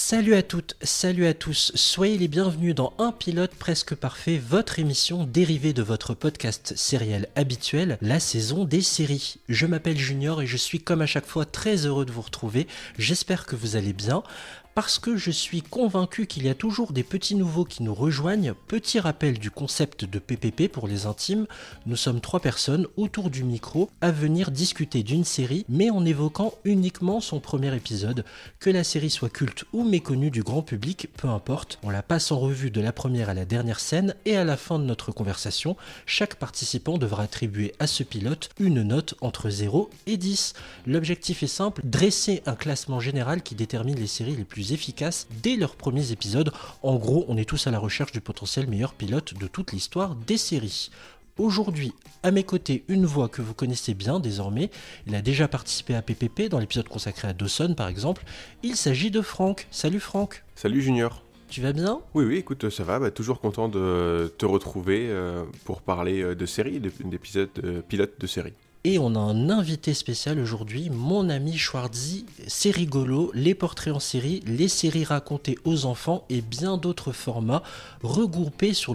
Salut à toutes, salut à tous, soyez les bienvenus dans Un pilote presque parfait, votre émission dérivée de votre podcast sériel habituel, la saison des séries. Je m'appelle Junior et je suis comme à chaque fois très heureux de vous retrouver, j'espère que vous allez bien. Parce que je suis convaincu qu'il y a toujours des petits nouveaux qui nous rejoignent, petit rappel du concept de PPP pour les intimes, nous sommes 3 personnes autour du micro à venir discuter d'une série, mais en évoquant uniquement son premier épisode. Que la série soit culte ou méconnue du grand public, peu importe, on la passe en revue de la première à la dernière scène et à la fin de notre conversation, chaque participant devra attribuer à ce pilote une note entre 0 et 10. L'objectif est simple, dresser un classement général qui détermine les séries les plus efficaces dès leurs premiers épisodes. En gros, on est tous à la recherche du potentiel meilleur pilote de toute l'histoire des séries. Aujourd'hui, à mes côtés, une voix que vous connaissez bien désormais. Il a déjà participé à PPP dans l'épisode consacré à Dawson par exemple. Il s'agit de Franck. Salut Franck. Salut Junior. Tu vas bien ? Oui, écoute, ça va, toujours content de te retrouver pour parler de séries, d'épisodes pilotes de séries. Et on a un invité spécial aujourd'hui, mon ami Schwarzy. C'est rigolo, les portraits en série, les séries racontées aux enfants et bien d'autres formats regroupés sous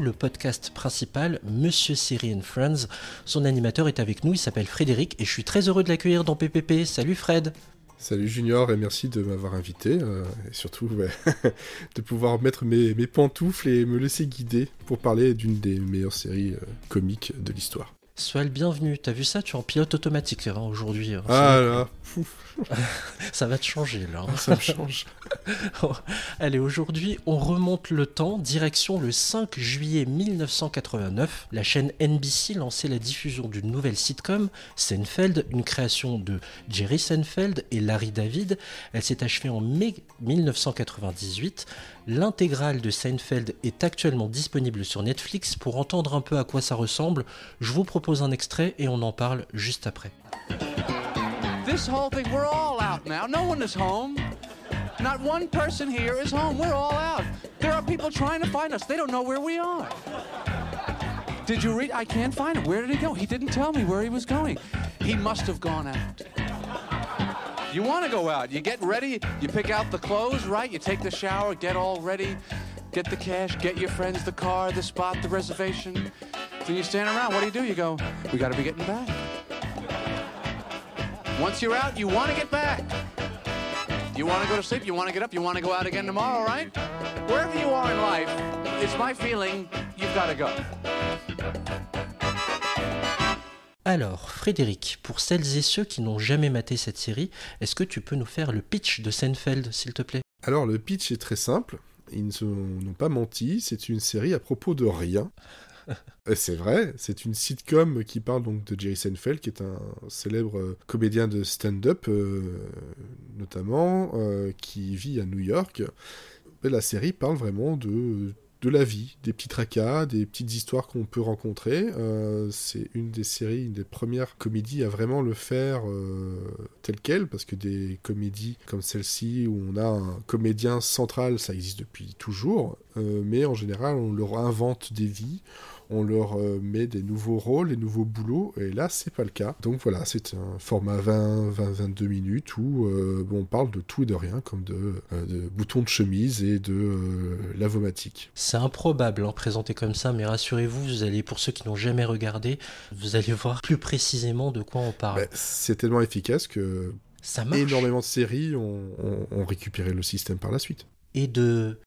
le podcast principal Monsieur Série and Friends. Son animateur est avec nous, il s'appelle Frédéric et je suis très heureux de l'accueillir dans PPP. Salut Fred. Salut Junior et merci de m'avoir invité et surtout de pouvoir mettre mes pantoufles et me laisser guider pour parler d'une des meilleures séries comiques de l'histoire. Sois le bienvenu, t'as vu ça? Tu es en pilote automatique aujourd'hui. Ah là, ça va te changer là. Ça me change. Allez, aujourd'hui, on remonte le temps, direction le 5 juillet 1989. La chaîne NBC lançait la diffusion d'une nouvelle sitcom, Seinfeld, une création de Jerry Seinfeld et Larry David. Elle s'est achevée en mai 1998. L'intégrale de Seinfeld est actuellement disponible sur Netflix. Pour entendre un peu à quoi ça ressemble, je vous propose un extrait et on en parle juste après. This whole thing, we're all out now. No one is home. Not one person here is home. We're all out. There are people trying to find us. They don't know where we are. Did you read? I can't find him. Where did he go? He didn't tell me where he was going. He must have gone out. You want to go out. You get ready. You pick out the clothes, right? You take the shower, get all ready. Get the cash, get your friends, the car, the spot, the reservation. Then you stand around. What do? You go, we got to be getting back. Once you're out, you want to get back. You want to go to sleep, you want to get up, you want to go out again tomorrow, right? Wherever you are in life, it's my feeling you've got to go. Alors, Frédéric, pour celles et ceux qui n'ont jamais maté cette série, est-ce que tu peux nous faire le pitch de Seinfeld, s'il te plaît ? Alors, le pitch est très simple. Ils n'ont pas menti, c'est une série à propos de rien. Et c'est vrai, c'est une sitcom qui parle donc de Jerry Seinfeld, qui est un célèbre comédien de stand-up, notamment, qui vit à New York. Et la série parle vraiment de la vie, des petits tracas, des petites histoires qu'on peut rencontrer. C'est une des premières comédies à vraiment le faire tel quel, parce que des comédies comme celle-ci, où on a un comédien central, ça existe depuis toujours, mais en général, on leur invente des vies, on leur met des nouveaux rôles, des nouveaux boulots, et là, c'est pas le cas. Donc voilà, c'est un format 20-22 minutes où on parle de tout et de rien, comme de boutons de chemise et de lavomatique. C'est improbable, présenté comme ça, mais rassurez-vous, vous allez, pour ceux qui n'ont jamais regardé, vous allez voir plus précisément de quoi on parle. C'est tellement efficace que ça marche. Énormément de séries ont récupéré le système par la suite. Et de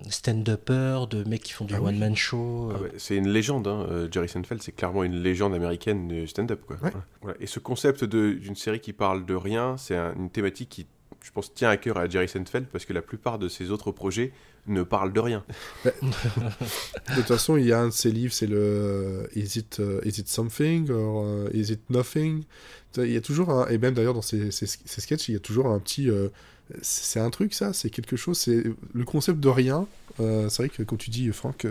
stand-uppers, de mecs qui font du one-man show. C'est une légende, Jerry Seinfeld, c'est clairement une légende américaine du stand-up, quoi. Ouais. Voilà. Et ce concept d'une série qui parle de rien, c'est une thématique qui, je pense, tient à cœur à Jerry Seinfeld, parce que la plupart de ses autres projets ne parlent de rien. De toute façon, il y a un de ses livres, c'est le Is it something or is it nothing? Il y a toujours et même d'ailleurs dans ses sketchs, il y a toujours un petit... c'est un truc, ça, c'est quelque chose, c'est le concept de rien. C'est vrai que quand tu dis, Franck,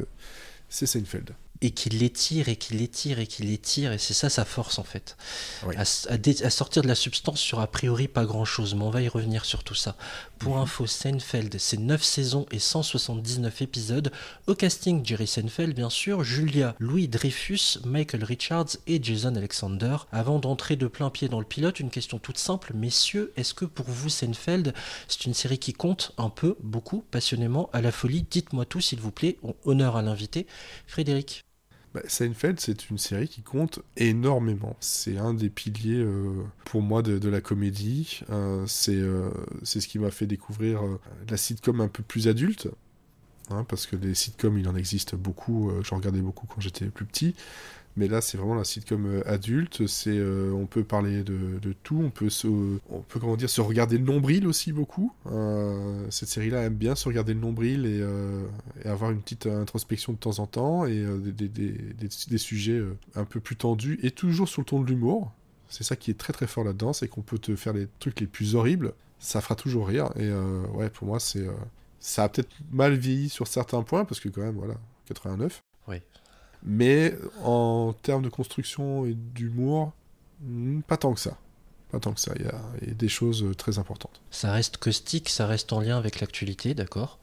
c'est Seinfeld. et qu'il l'étire et qu'il l'étire et qu'il l'étire, et c'est ça sa force en fait. Oui. À sortir de la substance sur a priori pas grand chose, mais on va y revenir sur tout ça. Pour info, Seinfeld, c'est 9 saisons et 179 épisodes. Au casting, Jerry Seinfeld bien sûr, Julia Louis-Dreyfus, Michael Richards et Jason Alexander. Avant d'entrer de plein pied dans le pilote, une question toute simple, messieurs, est-ce que pour vous Seinfeld, c'est une série qui compte un peu, beaucoup, passionnément, à la folie? Dites-moi tout s'il vous plaît, honneur à l'invité. Frédéric. Seinfeld, c'est une série qui compte énormément. C'est un des piliers pour moi de la comédie. C'est ce qui m'a fait découvrir la sitcom un peu plus adulte. Parce que les sitcoms, il en existe beaucoup. J'en regardais beaucoup quand j'étais plus petit. Mais là, c'est vraiment la sitcom adulte. On peut parler de tout. On peut se regarder le nombril aussi beaucoup. Cette série-là aime bien se regarder le nombril et avoir une petite introspection de temps en temps et des sujets un peu plus tendus et toujours sur le ton de l'humour. C'est ça qui est très très fort là-dedans, c'est qu'on peut te faire les trucs les plus horribles, ça fera toujours rire. Et pour moi, ça a peut-être mal vieilli sur certains points parce que quand même, voilà, 89. Oui. Mais en termes de construction et d'humour, pas tant que ça. Pas tant que ça, il y a des choses très importantes. Ça reste caustique, ça reste en lien avec l'actualité, d'accord.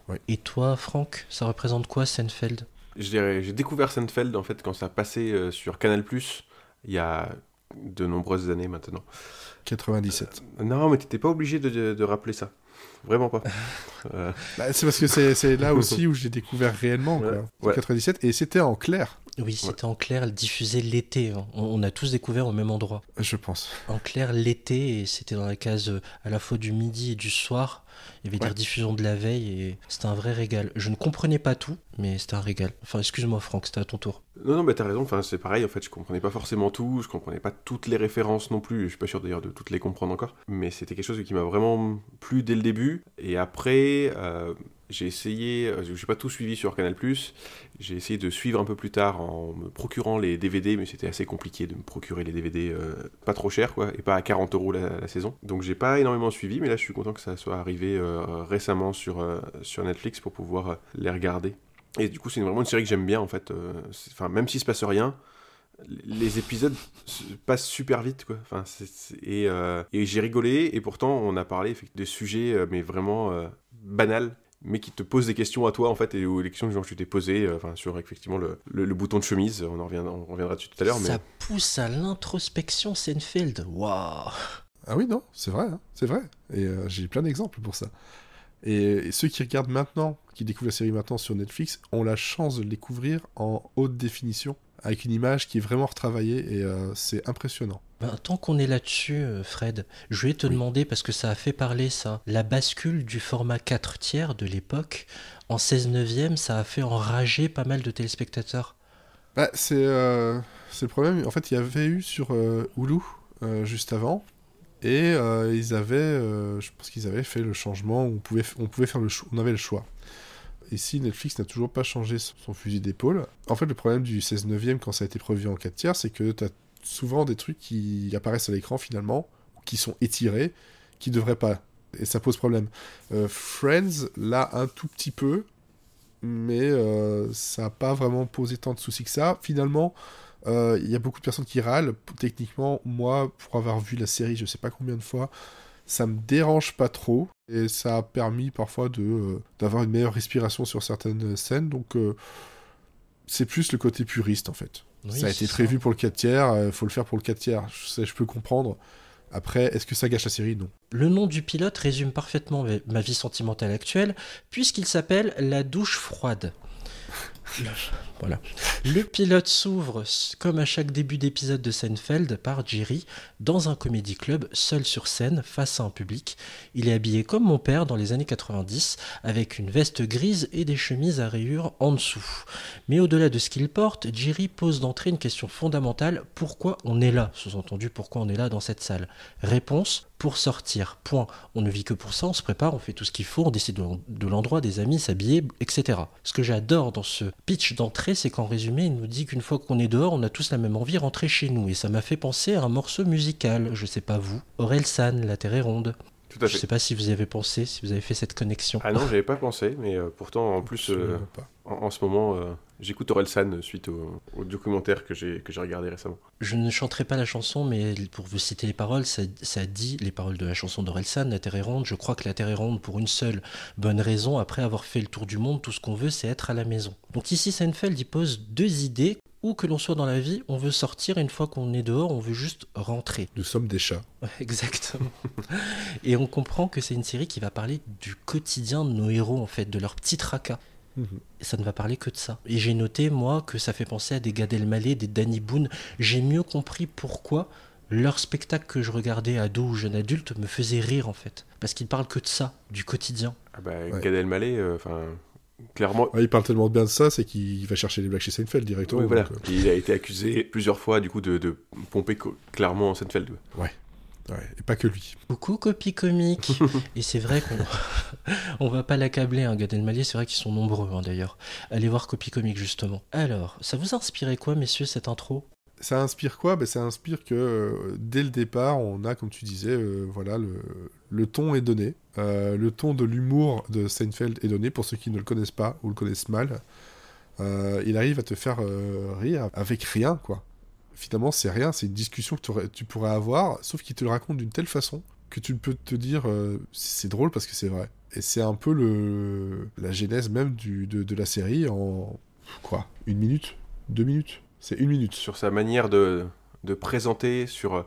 Oui. Et toi, Franck, ça représente quoi, Seinfeld? J'ai découvert Seinfeld, en fait, quand ça passait sur Canal+, il y a de nombreuses années maintenant. 97. Non, mais t'étais pas obligé de rappeler ça. Vraiment pas. C'est parce que c'est là aussi où j'ai découvert réellement, quoi. Ouais. 97, et c'était en clair. Oui, c'était en clair, elle diffusait l'été. On a tous découvert au même endroit. Je pense. En clair, l'été, et c'était dans la case à la fois du midi et du soir. Il y avait des rediffusions de la veille, et c'était un vrai régal. Je ne comprenais pas tout, mais c'était un régal. Enfin, excuse-moi Franck, c'était à ton tour. Non, bah t'as raison, enfin, c'est pareil, en fait, je comprenais pas forcément tout, je comprenais pas toutes les références non plus, je suis pas sûr d'ailleurs de toutes les comprendre encore, mais c'était quelque chose qui m'a vraiment plu dès le début, et après, j'ai essayé, j'ai pas tout suivi sur Canal+, j'ai essayé de suivre un peu plus tard en me procurant les DVD, mais c'était assez compliqué de me procurer les DVD pas trop cher, quoi, et pas à 40 € la saison, donc j'ai pas énormément suivi, mais là je suis content que ça soit arrivé récemment sur Netflix pour pouvoir les regarder. Et du coup, c'est vraiment une série que j'aime bien, en fait. Même s'il se passe rien, les épisodes passent super vite, quoi. Et j'ai rigolé, et pourtant, on a parlé des sujets, mais vraiment banals, mais qui te posent des questions à toi, en fait, et les questions que tu t'es posées, sur, effectivement, le bouton de chemise, on reviendra dessus tout à l'heure. Ça pousse à l'introspection, Seinfeld. Waouh. Ah oui, non, c'est vrai, hein, c'est vrai. Et j'ai plein d'exemples pour ça. Et ceux qui regardent maintenant, qui découvrent la série maintenant sur Netflix, ont la chance de le découvrir en haute définition, avec une image qui est vraiment retravaillée, et c'est impressionnant. Tant qu'on est là-dessus, Fred, je vais te demander, parce que ça a fait parler ça, la bascule du format 4/3 de l'époque, en 16/9, ça a fait enrager pas mal de téléspectateurs. C'est le problème, en fait, il y avait eu sur Hulu, juste avant, et ils avaient, je pense qu'ils avaient fait le changement où on pouvait faire on avait le choix. Ici, Netflix n'a toujours pas changé son fusil d'épaule. En fait, le problème du 16/9 quand ça a été produit en 4/3, c'est que tu as souvent des trucs qui apparaissent à l'écran finalement, qui sont étirés, qui devraient pas. Et ça pose problème. Friends, là, un tout petit peu, mais ça n'a pas vraiment posé tant de soucis que ça. Finalement, il y a beaucoup de personnes qui râlent. Techniquement, moi, pour avoir vu la série, je sais pas combien de fois, ça me dérange pas trop. Et ça a permis parfois d'avoir une meilleure respiration sur certaines scènes. Donc, c'est plus le côté puriste, en fait. Oui, ça a été prévu pour le 4/3, faut le faire pour le 4/3. Je peux comprendre. Après, est-ce que ça gâche la série? Non. Le nom du pilote résume parfaitement ma vie sentimentale actuelle, puisqu'il s'appelle La douche froide. Voilà. Le pilote s'ouvre, comme à chaque début d'épisode de Seinfeld, par Jerry, dans un comédie club, seul sur scène, face à un public. Il est habillé comme mon père dans les années 90, avec une veste grise et des chemises à rayures en dessous. Mais au-delà de ce qu'il porte, Jerry pose d'entrée une question fondamentale. Pourquoi on est là? Sous-entendu, pourquoi on est là dans cette salle? Réponse: pour sortir. Point. On ne vit que pour ça, on se prépare, on fait tout ce qu'il faut, on décide de l'endroit, des amis, s'habiller, etc. Ce que j'adore dans ce pitch d'entrée, c'est qu'en résumé, il nous dit qu'une fois qu'on est dehors, on a tous la même envie, rentrer chez nous. Et ça m'a fait penser à un morceau musical, je sais pas vous, Orelsan, La Terre est ronde. Tout à fait. Je sais pas si vous y avez pensé, si vous avez fait cette connexion. Ah non, j'avais pas pensé, mais pourtant, en plus, en ce moment, j'écoute Orelsan suite au documentaire que j'ai regardé récemment. Je ne chanterai pas la chanson, mais pour vous citer les paroles, ça dit les paroles de la chanson d'Orelsan, La Terre est ronde. Je crois que la Terre est ronde pour une seule bonne raison. Après avoir fait le tour du monde, tout ce qu'on veut, c'est être à la maison. Donc ici, Seinfeld y pose 2 idées. Où que l'on soit dans la vie, on veut sortir. Une fois qu'on est dehors, on veut juste rentrer. Nous sommes des chats. Ouais, exactement. Et on comprend que c'est une série qui va parler du quotidien de nos héros, en fait, de leur petit tracas. Et ça ne va parler que de ça. Et j'ai noté, moi, que ça fait penser à des Gad Elmaleh, des Danny Boone. J'ai mieux compris pourquoi leur spectacle que je regardais ado ou jeune adulte me faisait rire, en fait. Parce qu'ils parlent que de ça, du quotidien. Ah bah, Gad Elmaleh, clairement... Ouais, il parle tellement bien de ça, c'est qu'il va chercher les blagues chez Seinfeld directement. Oui, voilà. Donc, Il a été accusé plusieurs fois, du coup, de pomper clairement Seinfeld. Ouais, et pas que lui. Beaucoup copie comique. Et c'est vrai qu'on va pas l'accabler, hein, Gad Elmaleh, c'est vrai qu'ils sont nombreux, hein, d'ailleurs. Allez voir copie comique, justement. Alors, ça vous a inspiré quoi, messieurs, cette intro ? Ça inspire quoi ? Ça inspire que dès le départ, on a, comme tu disais, voilà, le ton est donné. Le ton de l'humour de Seinfeld est donné, pour ceux qui ne le connaissent pas ou le connaissent mal. Il arrive à te faire rire avec rien, quoi. Finalement, c'est rien, c'est une discussion que tu pourrais avoir, sauf qu'il te le raconte d'une telle façon que tu peux te dire c'est drôle parce que c'est vrai. Et c'est un peu la genèse même de la série en, 1 minute 2 minutes. C'est 1 minute. Sur sa manière de présenter, sur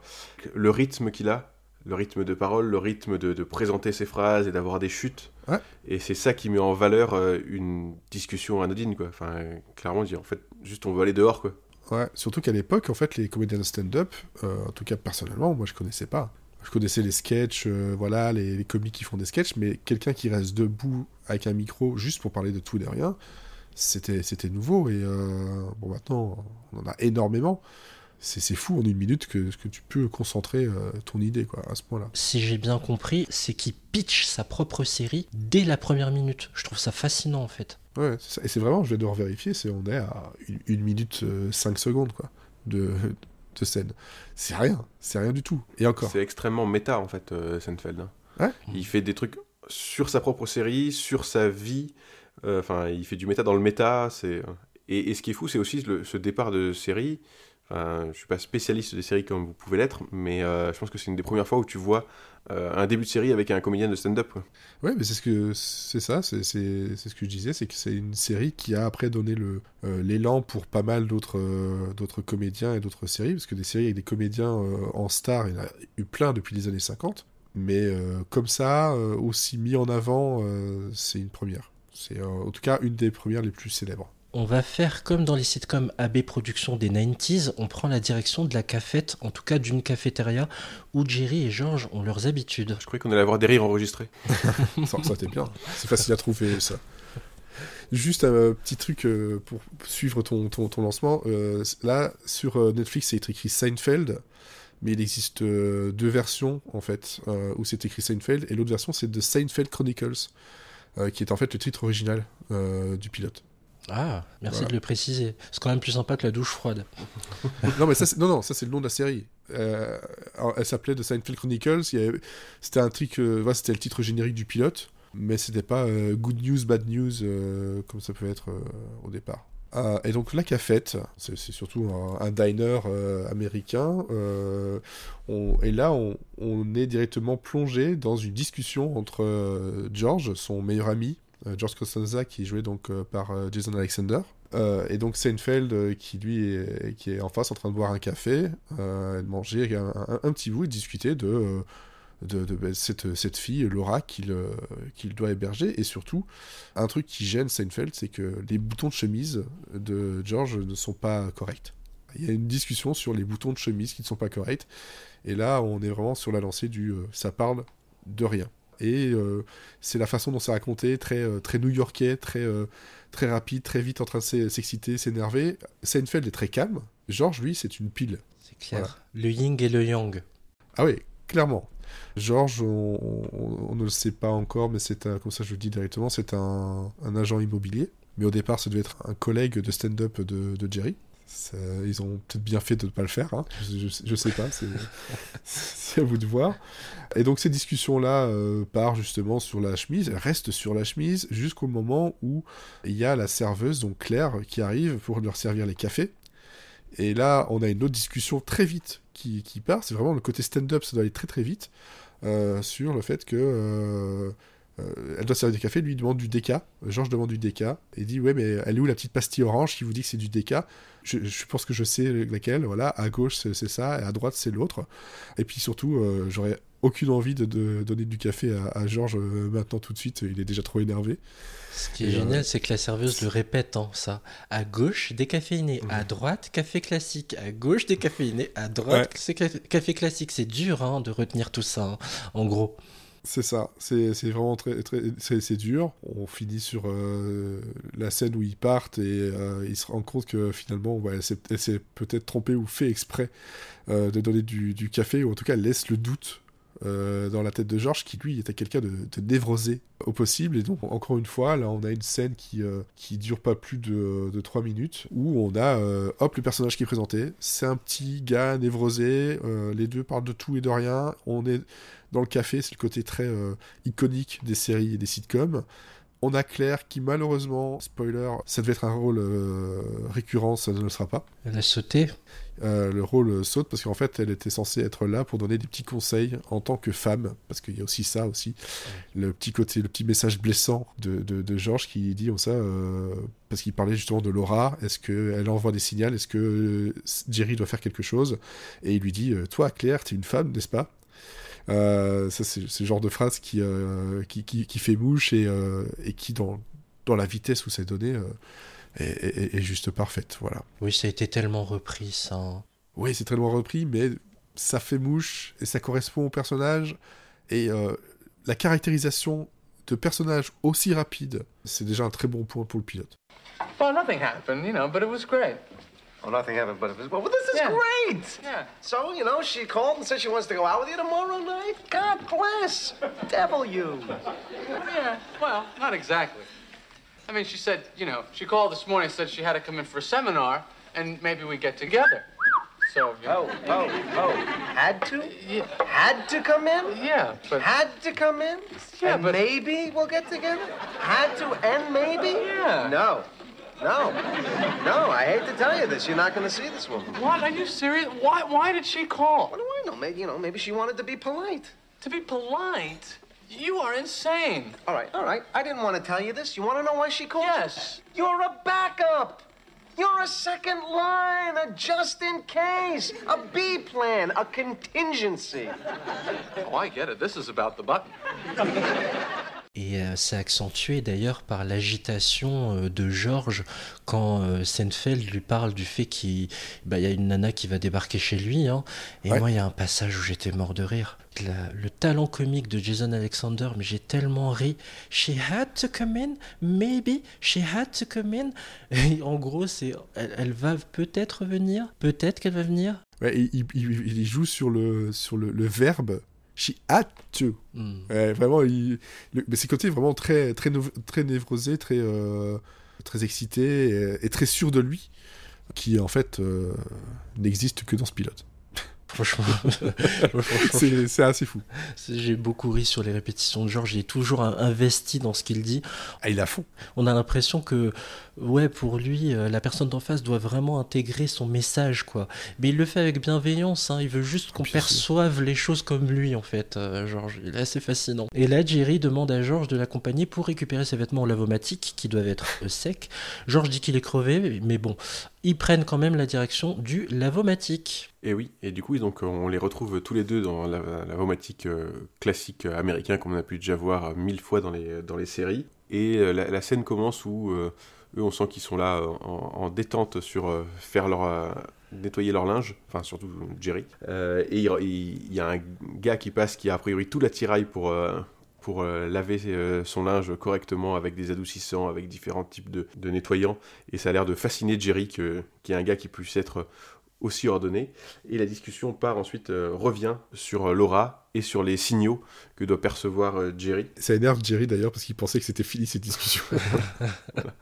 le rythme qu'il a, le rythme de parole, le rythme de présenter ses phrases et d'avoir des chutes. Ouais. Et c'est ça qui met en valeur une discussion anodine, quoi. Enfin, clairement, dire en fait, juste on veut aller dehors, quoi. Ouais, surtout qu'à l'époque, en fait, les comédiens de stand-up, en tout cas personnellement, moi je connaissais pas. Je connaissais les sketchs, voilà, les comiques qui font des sketchs, mais quelqu'un qui reste debout avec un micro juste pour parler de tout et de rien, c'était nouveau. Et bon, maintenant, on en a énormément. C'est fou en 1 minute que tu peux concentrer ton idée, quoi, à ce point-là. Si j'ai bien compris, c'est qu'il pitch sa propre série dès la première minute. Je trouve ça fascinant, en fait. Ouais, c'est ça. Et c'est vraiment, je vais devoir vérifier, on est à 1 minute 5 secondes, quoi, de scène. C'est rien du tout. Et encore. C'est extrêmement méta, en fait, Seinfeld. Hein. Ouais. Il fait des trucs sur sa propre série, sur sa vie. Il fait du méta dans le méta. Et ce qui est fou, c'est aussi ce départ de série. Je suis pas spécialiste des séries comme vous pouvez l'être, mais je pense que c'est une des premières fois où tu vois un début de série avec un comédien de stand-up, quoi. Ouais, mais c'est ce que je disais, c'est que c'est une série qui a après donné l'élan pour pas mal d'autres comédiens et d'autres séries, parce que des séries avec des comédiens en star, il y en a eu plein depuis les années 50, mais comme ça, aussi mis en avant, c'est une première. C'est en tout cas une des premières les plus célèbres. On va faire comme dans les sitcoms AB Productions des 90s, on prend la direction de la cafette, en tout cas d'une cafétéria, où Jerry et George ont leurs habitudes. Je croyais qu'on allait avoir des rires enregistrés. Ça t'es bien, c'est facile à trouver ça. Juste un petit truc pour suivre ton lancement. Là, sur Netflix, c'est écrit Seinfeld, mais il existe 2 versions, en fait, où c'est écrit Seinfeld, et l'autre version, c'est The Seinfeld Chronicles, qui est en fait le titre original du pilote. Ah, merci Voilà. de le préciser. C'est quand même plus sympa que la douche froide. Non, mais ça, c'est le nom de la série. Alors, elle s'appelait The Seinfeld Chronicles. C'était un truc, c'était le titre générique du pilote, mais c'était pas Good News, Bad News, comme ça peut être au départ. Et donc la cafette, c'est surtout un diner américain. Et là, on est directement plongé dans une discussion entre George, son meilleur ami, George Costanza, qui est joué donc par Jason Alexander, et donc Seinfeld qui est en face en train de boire un café, de manger un petit bout et de discuter de cette fille, Laura, qu'il doit héberger. Et surtout, un truc qui gêne Seinfeld, c'est que les boutons de chemise de George ne sont pas corrects. Il y a une discussion sur les boutons de chemise qui ne sont pas corrects. Et là, on est vraiment sur la lancée ça parle de rien. Et c'est la façon dont c'est raconté, très new-yorkais, très rapide, très vite en train de s'exciter, s'énerver. Seinfeld est très calme. George, lui, c'est une pile. C'est clair. Voilà. Le yin et le yang. Ah oui, clairement. George, on ne le sait pas encore, mais comme ça je le dis directement, c'est un agent immobilier. Mais au départ, ça devait être un collègue de stand-up de Jerry. Ils ont peut-être bien fait de ne pas le faire, hein. Je sais pas, c'est à vous de voir. Et donc ces discussions-là partent justement sur la chemise, elles restent sur la chemise jusqu'au moment où il y a la serveuse, donc Claire, qui arrive pour leur servir les cafés. Et là, on a une autre discussion très vite qui part, c'est vraiment le côté stand-up, ça doit aller très très vite, sur le fait que... elle doit servir des cafés, lui demande du déca. Georges demande du déca et dit ouais, mais elle est où la petite pastille orange qui vous dit que c'est du déca? Je pense que je sais laquelle. Voilà, à gauche c'est ça et à droite c'est l'autre. Et puis surtout, j'aurais aucune envie de donner du café à Georges maintenant tout de suite. Il est déjà trop énervé. Ce qui est génial, c'est que la serveuse le répète, hein, ça. À gauche, décaféiné. À droite, café classique. À gauche, décaféiné. À droite, c'est café classique. C'est dur hein, de retenir tout ça, hein, en gros. C'est ça, c'est vraiment c'est dur. On finit sur la scène où ils partent et ils se rendent compte que finalement elle s'est peut-être trompée ou fait exprès de donner du café, ou en tout cas elle laisse le doute dans la tête de Georges, qui lui était quelqu'un de névrosé au possible. Et donc encore une fois là on a une scène qui dure pas plus de 3 minutes, où on a le personnage qui est présenté, c'est un petit gars névrosé, les deux parlent de tout et de rien, on est dans le café, c'est le côté très iconique des séries et des sitcoms. On a Claire qui malheureusement, spoiler, ça devait être un rôle récurrent, ça ne le sera pas. Elle a sauté. Le rôle saute parce qu'en fait elle était censée être là pour donner des petits conseils en tant que femme, parce qu'il y a aussi ça aussi, le petit message blessant de Georges qui dit ça, parce qu'il parlait justement de Laura, est-ce qu'elle envoie des signaux, est-ce que Jerry doit faire quelque chose, et il lui dit toi Claire t'es une femme n'est-ce pas? Ça c'est le genre de phrase qui fait mouche et qui dans la vitesse où c'est donné est juste parfaite, voilà. Oui, ça a été tellement repris ça. Oui, c'est tellement repris, mais ça fait mouche et ça correspond au personnage, et la caractérisation de personnages aussi rapide, c'est déjà un très bon point pour le pilote. Well, nothing happened, but it was great. Well, nothing happened, but it was... Well, this is great! Yeah. So, she called and said she wants to go out with you tomorrow night? God bless! Devil you! Yeah, well, not exactly. I mean, she said, she called this morning and said she had to come in for a seminar, and maybe we get together. So, Had to? Yeah. Had to come in? Yeah, but... Had to come in? Yeah, and but... maybe we'll get together? Had to and maybe? Yeah. No, I hate to tell you this. You're not going to see this woman. What? Are you serious? Why did she call? What do I know? Maybe she wanted to be polite. To be polite? You are insane. All right. I didn't want to tell you this. You want to know why she called? Yes. You're a backup. You're a second line, a just in case, a B plan, a contingency. Oh, I get it. This is about the button. Et c'est accentué d'ailleurs par l'agitation de Georges quand Seinfeld lui parle du fait qu'il y a une nana qui va débarquer chez lui. Hein, et moi, il y a un passage où j'étais mort de rire. Le talent comique de Jason Alexander, mais j'ai tellement ri. She had to come in, maybe she had to come in. Et en gros, elle va peut-être venir, peut-être qu'elle va venir. Ouais, il joue sur le verbe. She had to. Vraiment, mais c'est côté vraiment très, très, très névrosé, très, très excité et très sûr de lui, qui en fait n'existe que dans ce pilote. Franchement, c'est assez fou. J'ai beaucoup ri sur les répétitions de Georges. Il est toujours investi dans ce qu'il dit. Ah, il est à fond. On a l'impression que, pour lui, la personne d'en face doit vraiment intégrer son message, quoi. Mais il le fait avec bienveillance. Hein. Il veut juste qu'on perçoive les choses comme lui, en fait. Georges, il est assez fascinant. Et là, Jerry demande à Georges de l'accompagner pour récupérer ses vêtements en lavomatique, qui doivent être secs. Georges dit qu'il est crevé, mais bon, ils prennent quand même la direction du lavomatique. Et oui, et du coup, donc, on les retrouve tous les deux dans la lavomatique classique américain, comme on a pu déjà voir 1000 fois dans les séries. Et la scène commence où eux, on sent qu'ils sont là en détente sur nettoyer leur linge, enfin surtout Jerry. Et il y a un gars qui passe qui a priori tout l'attirail pour laver son linge correctement avec des adoucissants, avec différents types de nettoyants. Et ça a l'air de fasciner Jerry qu'il y ait un gars qui puisse être aussi ordonné. Et la discussion revient sur Laura et sur les signaux que doit percevoir Jerry. Ça énerve Jerry d'ailleurs parce qu'il pensait que c'était fini cette discussion. Voilà.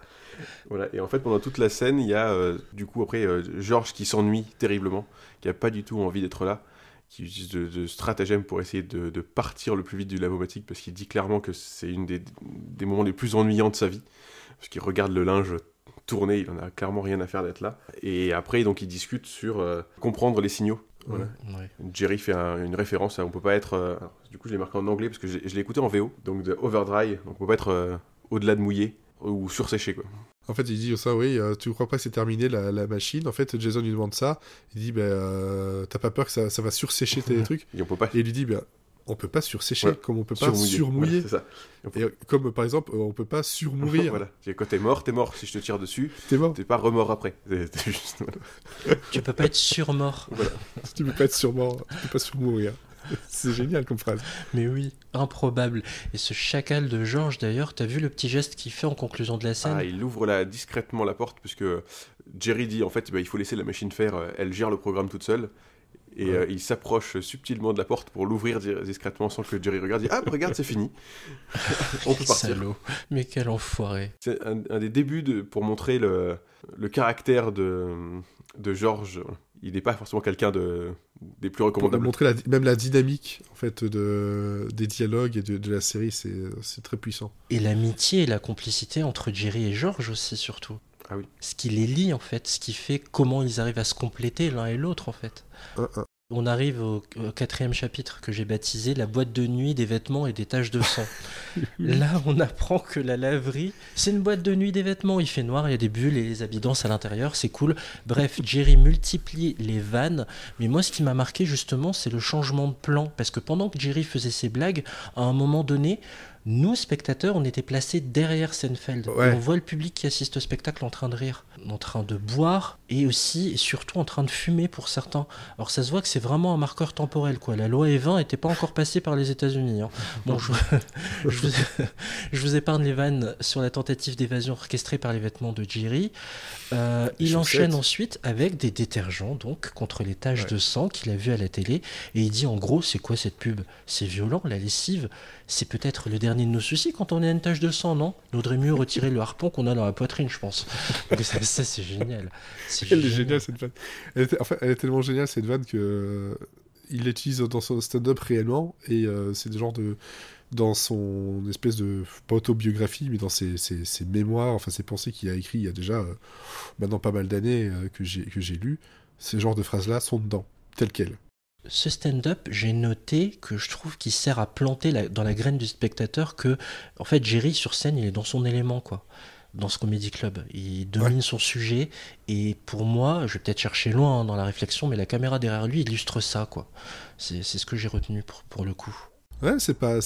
Voilà, et en fait, pendant toute la scène, il y a du coup après George qui s'ennuie terriblement, qui a pas du tout envie d'être là, qui utilise de stratagèmes pour essayer de partir le plus vite du lavomatique, parce qu'il dit clairement que c'est une des moments les plus ennuyants de sa vie, parce qu'il regarde le linge tourner, il en a clairement rien à faire d'être là. Et après, donc, ils discutent sur comprendre les signaux. Voilà. Ouais. Jerry fait une référence à on peut pas être. Alors, du coup, je l'ai marqué en anglais parce que je l'ai écouté en VO, donc de overdry, donc on peut pas être au-delà de mouillé ou surséché, quoi. En fait, il dit ça, oui, tu crois pas que c'est terminé la machine? En fait, Jason lui demande ça. Il dit, t'as pas peur que ça va sursécher tes trucs? Et on peut pas. Et il lui dit, on peut pas sursécher, Ouais. comme on peut pas surmouiller. Voilà, c'est ça. Et comme par exemple, on peut pas surmourir. Voilà. Quand t'es mort si je te tire dessus, T'es mort. t'es pas remort après. T'es juste. Voilà. Tu peux pas être surmort. Voilà. Tu peux pas être surmort, tu peux pas surmourir. C'est génial comme phrase. Mais oui, improbable. Et ce chacal de George, d'ailleurs, t'as vu le petit geste qu'il fait en conclusion de la scène? Il ouvre discrètement la porte, puisque Jerry dit en fait il faut laisser la machine faire, elle gère le programme toute seule. Et il s'approche subtilement de la porte pour l'ouvrir discrètement sans que Jerry regarde. Il dit regarde, c'est fini. On peut partir. Salaud. Mais quel enfoiré. C'est un des débuts pour montrer le caractère de George. Il n'est pas forcément quelqu'un des plus Pour recommandables. montrer même la dynamique en fait, des dialogues et de la série, c'est très puissant. Et l'amitié et la complicité entre Jerry et George aussi, surtout. Ah oui. Ce qui les lie, en fait. Ce qui fait comment ils arrivent à se compléter l'un et l'autre, en fait. On arrive au 4e chapitre que j'ai baptisé la boîte de nuit des vêtements et des taches de sang. Là, on apprend que la laverie, c'est une boîte de nuit des vêtements. Il fait noir, il y a des bulles et les habits dansent à l'intérieur, c'est cool. Bref, Jerry multiplie les vannes. Mais moi, ce qui m'a marqué, justement, c'est le changement de plan. Parce que pendant que Jerry faisait ses blagues, à un moment donné, nous, spectateurs, on était placés derrière Seinfeld. Ouais. Et on voit le public qui assiste au spectacle en train de rire, en train de boire et aussi et surtout en train de fumer pour certains. Alors ça se voit que c'est vraiment un marqueur temporel, quoi. La loi E20 n'était pas encore passée par les États-Unis. Hein. Bon, je vous épargne les vannes sur la tentative d'évasion orchestrée par les vêtements de Jerry. Il enchaîne ensuite avec des détergents donc contre les taches de sang qu'il a vu à la télé et il dit en gros c'est quoi cette pub? C'est violent, la lessive. C'est peut-être le dernier de nos soucis quand on a une tache de sang, non? Il vaudrait mieux retirer le harpon qu'on a dans la poitrine, je pense. Mais ça c'est génial. Elle est géniale cette vanne. Elle est tellement géniale cette vanne que il l'utilise dans son stand-up réellement et c'est le genre de dans son espèce de pas autobiographie mais dans ses mémoires, enfin ses pensées qu'il a écrit il y a déjà maintenant pas mal d'années que j'ai lu. Ces genres de phrases là sont dedans, telles quelles. Ce stand-up, j'ai noté que je trouve qu'il sert à planter dans la graine du spectateur que, en fait, Jerry, sur scène, il est dans son élément, quoi. Dans ce comédie club. Il domine son sujet, et pour moi, je vais peut-être chercher loin dans la réflexion, mais la caméra derrière lui illustre ça, quoi. C'est ce que j'ai retenu pour le coup. Ouais, c'est pas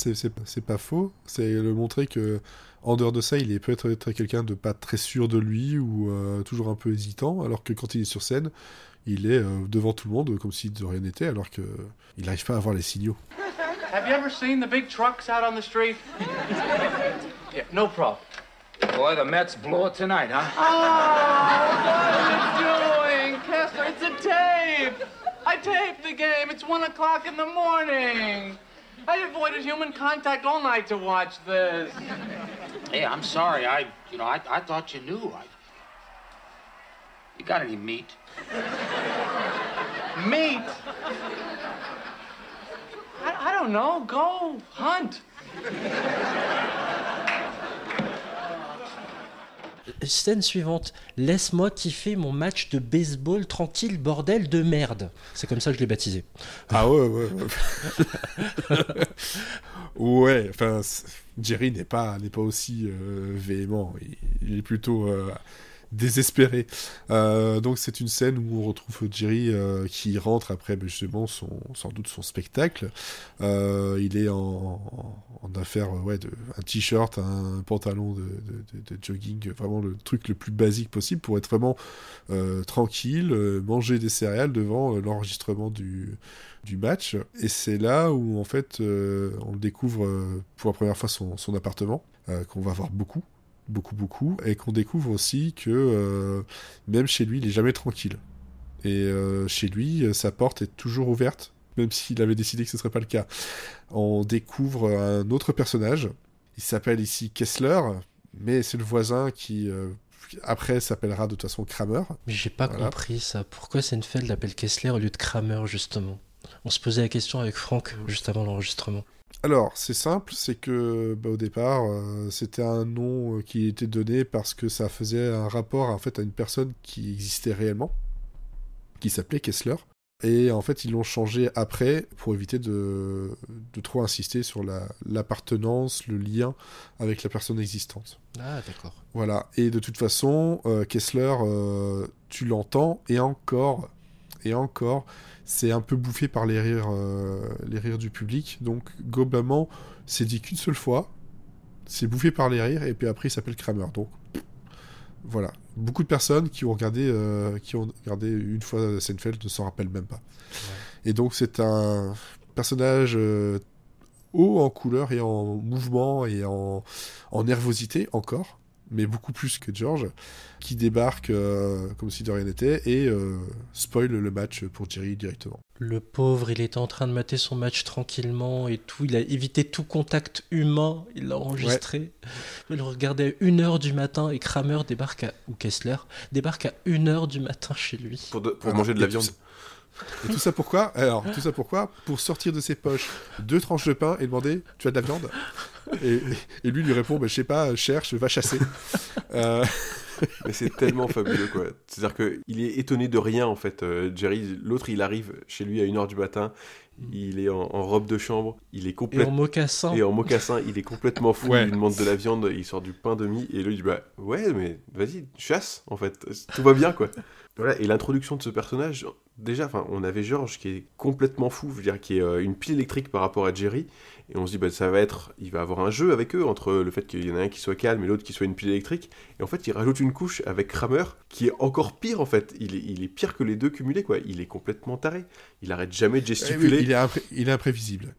faux. C'est le montrer que, en dehors de ça, il est peut-être quelqu'un de pas très sûr de lui, ou toujours un peu hésitant, alors que quand il est sur scène, il est devant tout le monde comme si de rien n'était, alors qu'il n'arrive pas à voir les signaux. Have you ever seen the big trucks out on the street? Yeah, no problem. Boy, the Mets blow it tonight, huh? Oh, what are you doing, Kessler? It's a tape. I taped the game. It's 1 o'clock in the morning. I avoided human contact all night to watch this. Hey, I'm sorry. I thought you knew. You got any meat? Meat? I don't know. Go hunt. Scène suivante. Laisse-moi kiffer mon match de baseball tranquille, bordel de merde. C'est comme ça que je l'ai baptisé. Ah ouais. Ouais, enfin, Jerry n'est pas aussi véhément. Il est plutôt désespéré. Donc c'est une scène où on retrouve Jerry qui rentre après justement sans doute son spectacle. Il est en affaire un t-shirt, un pantalon de jogging, vraiment le truc le plus basique possible pour être vraiment tranquille, manger des céréales devant l'enregistrement du match. Et c'est là où en fait on découvre pour la première fois son appartement, qu'on va voir beaucoup, et qu'on découvre aussi que même chez lui, il est jamais tranquille. Et chez lui, sa porte est toujours ouverte, même s'il avait décidé que ce serait pas le cas. On découvre un autre personnage, il s'appelle ici Kessler, mais c'est le voisin qui après s'appellera de toute façon Kramer. Mais j'ai pas compris ça. Pourquoi Seinfeld l'appelle Kessler au lieu de Kramer, justement? On se posait la question avec Franck juste avant l'enregistrement. Alors, c'est simple, c'est que au départ, c'était un nom qui était donné parce que ça faisait un rapport en fait à une personne qui existait réellement, qui s'appelait Kessler. Et en fait, ils l'ont changé après pour éviter de trop insister sur l'appartenance, le lien avec la personne existante. Ah, d'accord. Voilà. Et de toute façon, Kessler, tu l'entends, et encore, c'est un peu bouffé par les rires du public. Donc, globalement, c'est dit qu'une seule fois, c'est bouffé par les rires, et puis après, il s'appelle Kramer. Donc, voilà. Beaucoup de personnes qui ont regardé une fois Seinfeld ne s'en rappellent même pas. Ouais. Et donc, c'est un personnage haut en couleur et en mouvement et en nervosité encore, mais beaucoup plus que George, qui débarque comme si de rien n'était et spoil le match pour Jerry directement. Le pauvre, il était en train de mater son match tranquillement et tout. Il a évité tout contact humain. Il l'a enregistré. Ouais. Il le regardait à 1h du matin et Kramer ou Kessler débarque à 1h du matin chez lui. Pour manger de la viande. Et tout ça pourquoi ? Alors, tout ça pourquoi ? Pour sortir de ses poches 2 tranches de pain et demander « Tu as de la viande ?» et lui répond « Je sais pas, cherche, va chasser. » Mais c'est tellement fabuleux, quoi. C'est-à-dire qu'il est étonné de rien, en fait. Jerry, l'autre, il arrive chez lui à 1h du matin, il est en robe de chambre, il est complètement... Et en mocassin. Il est complètement fou, il lui demande de la viande, il sort du pain demi, et lui dit « Ouais, mais vas-y, chasse, en fait. Tout va bien, quoi. » Voilà, et l'introduction de ce personnage, déjà, on avait George qui est complètement fou, je veux dire, qui est une pile électrique par rapport à Jerry, et on se dit, il va avoir un jeu avec eux, entre le fait qu'il y en a un qui soit calme et l'autre qui soit une pile électrique, et en fait, il rajoute une couche avec Kramer, qui est encore pire, en fait, il est pire que les deux cumulés, quoi, il est complètement taré, il arrête jamais de gesticuler. Il est imprévisible,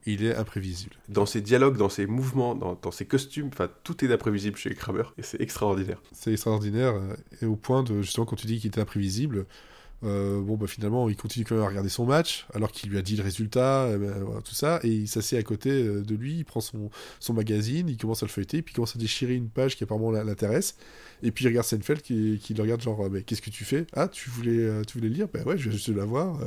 Dans ses dialogues, dans ses mouvements, dans ses costumes, tout est imprévisible chez Kramer, et c'est extraordinaire. C'est extraordinaire, et au point de, justement, quand tu dis qu'il était imprévisible, finalement il continue quand même à regarder son match alors qu'il lui a dit le résultat, tout ça, et il s'assied à côté de lui, il prend son magazine, il commence à le feuilleter, puis il commence à déchirer une page qui apparemment l'intéresse, et puis il regarde Seinfeld qui le regarde genre mais qu'est-ce que tu fais ? Ah, tu voulais lire ? Ben ouais, je viens juste de la voir.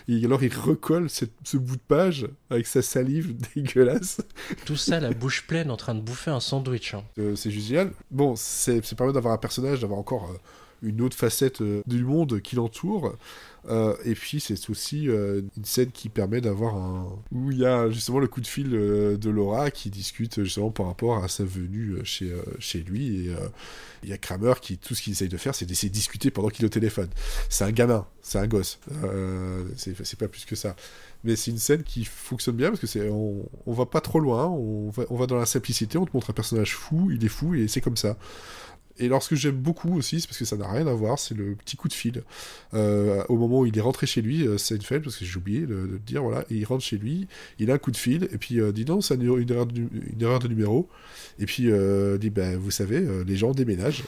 Et alors il recolle ce bout de page avec sa salive dégueulasse, tout ça la bouche pleine en train de bouffer un sandwich, hein. C'est juste génial. Bon, c'est permet d'avoir un personnage, d'avoir encore une autre facette du monde qui l'entoure, et puis c'est aussi une scène qui permet d'avoir où il y a justement le coup de fil de Laura qui discute justement par rapport à sa venue chez lui, et il y a Kramer qui, tout ce qu'il essaye de faire, c'est d'essayer de discuter pendant qu'il est au téléphone. C'est un gamin, c'est un gosse, c'est pas plus que ça, mais c'est une scène qui fonctionne bien parce que on va pas trop loin, on va dans la simplicité, on te montre un personnage fou, il est fou et c'est comme ça. Et alors, ce que j'aime beaucoup aussi, c'est parce que ça n'a rien à voir, c'est le petit coup de fil. Au moment où il est rentré chez lui, Seinfeld, parce que j'ai oublié de le dire, voilà, et il rentre chez lui, il a un coup de fil, et puis dit non, c'est une erreur de numéro. Et puis dit, vous savez, les gens déménagent.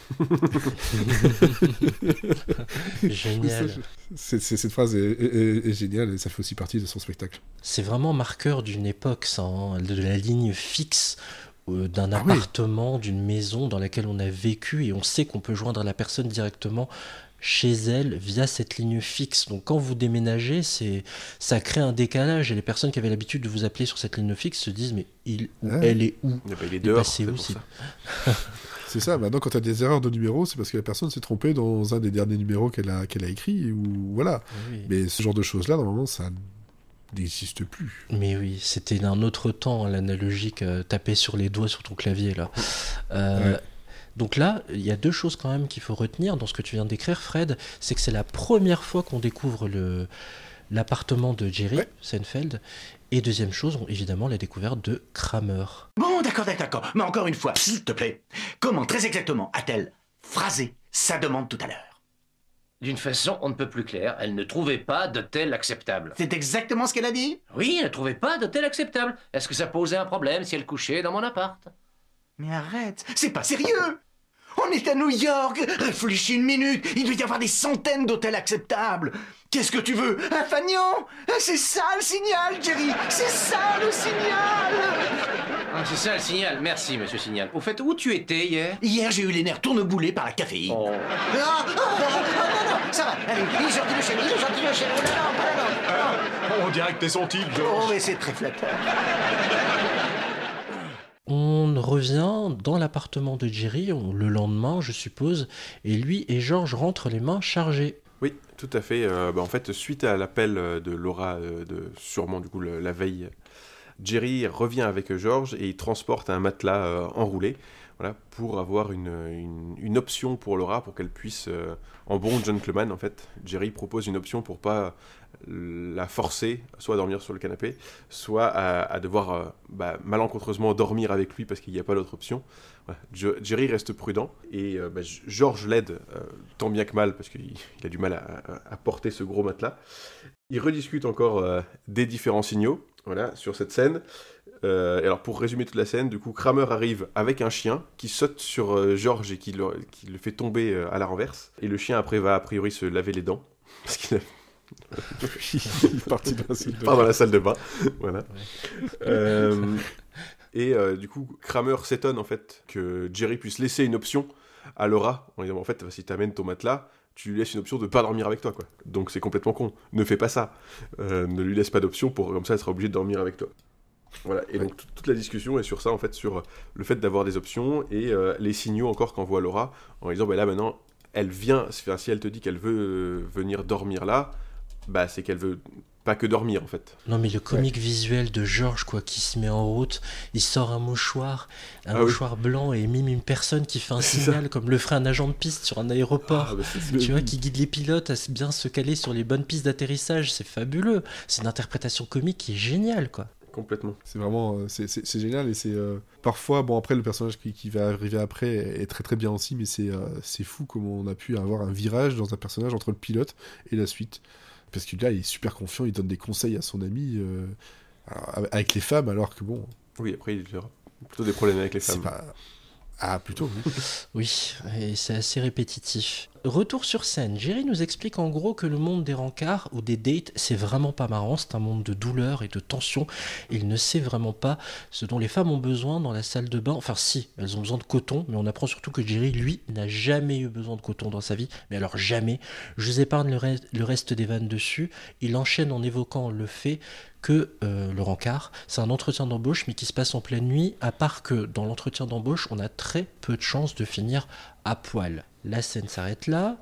Génial. Cette phrase est géniale, et ça fait aussi partie de son spectacle. C'est vraiment marqueur d'une époque, ça, hein, de la ligne fixe d'un appartement, d'une maison dans laquelle on a vécu, et on sait qu'on peut joindre la personne directement chez elle via cette ligne fixe. Donc quand vous déménagez, ça crée un décalage, et les personnes qui avaient l'habitude de vous appeler sur cette ligne fixe se disent mais elle est où ? Il est dehors, c'est où ça. C'est ça, maintenant quand tu as des erreurs de numéro, c'est parce que la personne s'est trompée dans un des derniers numéros qu'elle a écrit, ou voilà. Oui. Mais ce genre de choses-là, normalement, ça n'existe plus. Mais oui, c'était d'un autre temps, l'analogique taper sur les doigts sur ton clavier là. Donc là, il y a 2 choses quand même qu'il faut retenir dans ce que tu viens d'écrire, Fred, c'est que c'est la première fois qu'on découvre l'appartement de Jerry Seinfeld, et deuxième chose, évidemment, la découverte de Kramer. Bon, d'accord, mais encore une fois, s'il te plaît, comment très exactement a-t-elle phrasé sa demande tout à l'heure ? D'une façon on ne peut plus claire, elle ne trouvait pas d'hôtel acceptable. C'est exactement ce qu'elle a dit ? Oui, elle ne trouvait pas d'hôtel acceptable. Est-ce que ça posait un problème si elle couchait dans mon appart ? Mais arrête, c'est pas sérieux ! On est à New York, réfléchis une minute, il doit y avoir des centaines d'hôtels acceptables. Qu'est-ce que tu veux ? Un fanion ? C'est ça le signal, Jerry, c'est ça le signal ! Ah, c'est ça le signal. Merci, monsieur Signal. Au fait, où tu étais hier? Hier, j'ai eu les nerfs tourneboulés par la caféine. Oh. Non, ça va. Allez, il est gentil, le chef. Oh là là, On dirait que t'es son type, oh, George. mais c'est très flatteur. On revient dans l'appartement de Jerry, le lendemain, je suppose, et lui et George rentrent les mains chargées. Oui, tout à fait. En fait, suite à l'appel de Laura, sûrement du coup la veille, Jerry revient avec George et il transporte un matelas enroulé, voilà, pour avoir une option pour Laura, pour qu'elle puisse, en bon gentleman, en fait, Jerry propose une option pour pas la forcer, soit à dormir sur le canapé, soit à devoir malencontreusement dormir avec lui parce qu'il n'y a pas d'autre option. Voilà. Jerry reste prudent et George l'aide tant bien que mal parce qu'il a du mal à porter ce gros matelas. Ils rediscutent encore des différents signaux, voilà, sur cette scène. Alors pour résumer toute la scène, du coup Kramer arrive avec un chien qui saute sur George et qui le fait tomber à la renverse. Et le chien après va a priori se laver les dents parce qu'il a... Il est parti dans la salle de bain. Voilà. Du coup, Kramer s'étonne en fait que Jerry puisse laisser une option à Laura en disant en fait si t'amènes ton matelas, tu lui laisses une option de pas dormir avec toi quoi. Donc c'est complètement con. Ne fais pas ça. Ne lui laisse pas d'option pour comme ça elle sera obligée de dormir avec toi. Voilà. Et donc toute la discussion est sur ça en fait, sur le fait d'avoir des options et les signaux encore qu'envoie Laura en disant là maintenant elle vient, si elle te dit qu'elle veut venir dormir là. C'est qu'elle veut pas que dormir en fait. Non mais le comique visuel de George quoi, qui se met en route, il sort un mouchoir blanc et mime une personne qui fait un signal comme le ferait un agent de piste sur un aéroport. Tu vois, qui guide les pilotes à bien se caler sur les bonnes pistes d'atterrissage, c'est fabuleux. C'est une interprétation comique qui est géniale quoi. Complètement. C'est vraiment c'est génial et c'est parfois après le personnage qui va arriver après est très très bien aussi, mais c'est fou comment on a pu avoir un virage dans un personnage entre le pilote et la suite. Parce que là, il est super confiant, il donne des conseils à son ami avec les femmes, alors que bon... Oui, après, il aura plutôt des problèmes avec les femmes. Ah, plutôt, oui. Oui, et c'est assez répétitif. Retour sur scène, Jerry nous explique en gros que le monde des rencarts ou des dates, c'est vraiment pas marrant, c'est un monde de douleur et de tension. Il ne sait vraiment pas ce dont les femmes ont besoin dans la salle de bain. Enfin si, elles ont besoin de coton, mais on apprend surtout que Jerry, lui, n'a jamais eu besoin de coton dans sa vie. Mais alors jamais. Je vous épargne le reste des vannes dessus. Il enchaîne en évoquant le fait que le rencard, c'est un entretien d'embauche, mais qui se passe en pleine nuit, à part que dans l'entretien d'embauche, on a très peu de chances de finir à poil. La scène s'arrête là,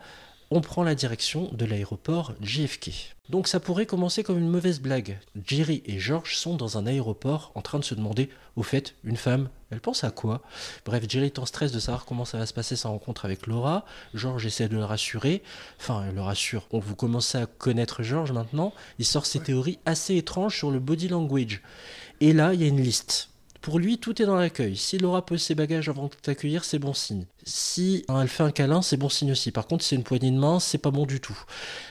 on prend la direction de l'aéroport JFK. Donc ça pourrait commencer comme une mauvaise blague. Jerry et George sont dans un aéroport en train de se demander, au fait, une femme, elle pense à quoi? Bref, Jerry est en stress de savoir comment ça va se passer sa rencontre avec Laura. George essaie de le rassurer. Enfin, elle le rassure. Donc vous commencez à connaître George maintenant. Il sort ses théories assez étranges sur le body language. Et là, il y a une liste. Pour lui, tout est dans l'accueil. Si Laura pose ses bagages avant de t'accueillir, c'est bon signe. Si elle fait un câlin, c'est bon signe aussi. Par contre, si c'est une poignée de main, c'est pas bon du tout.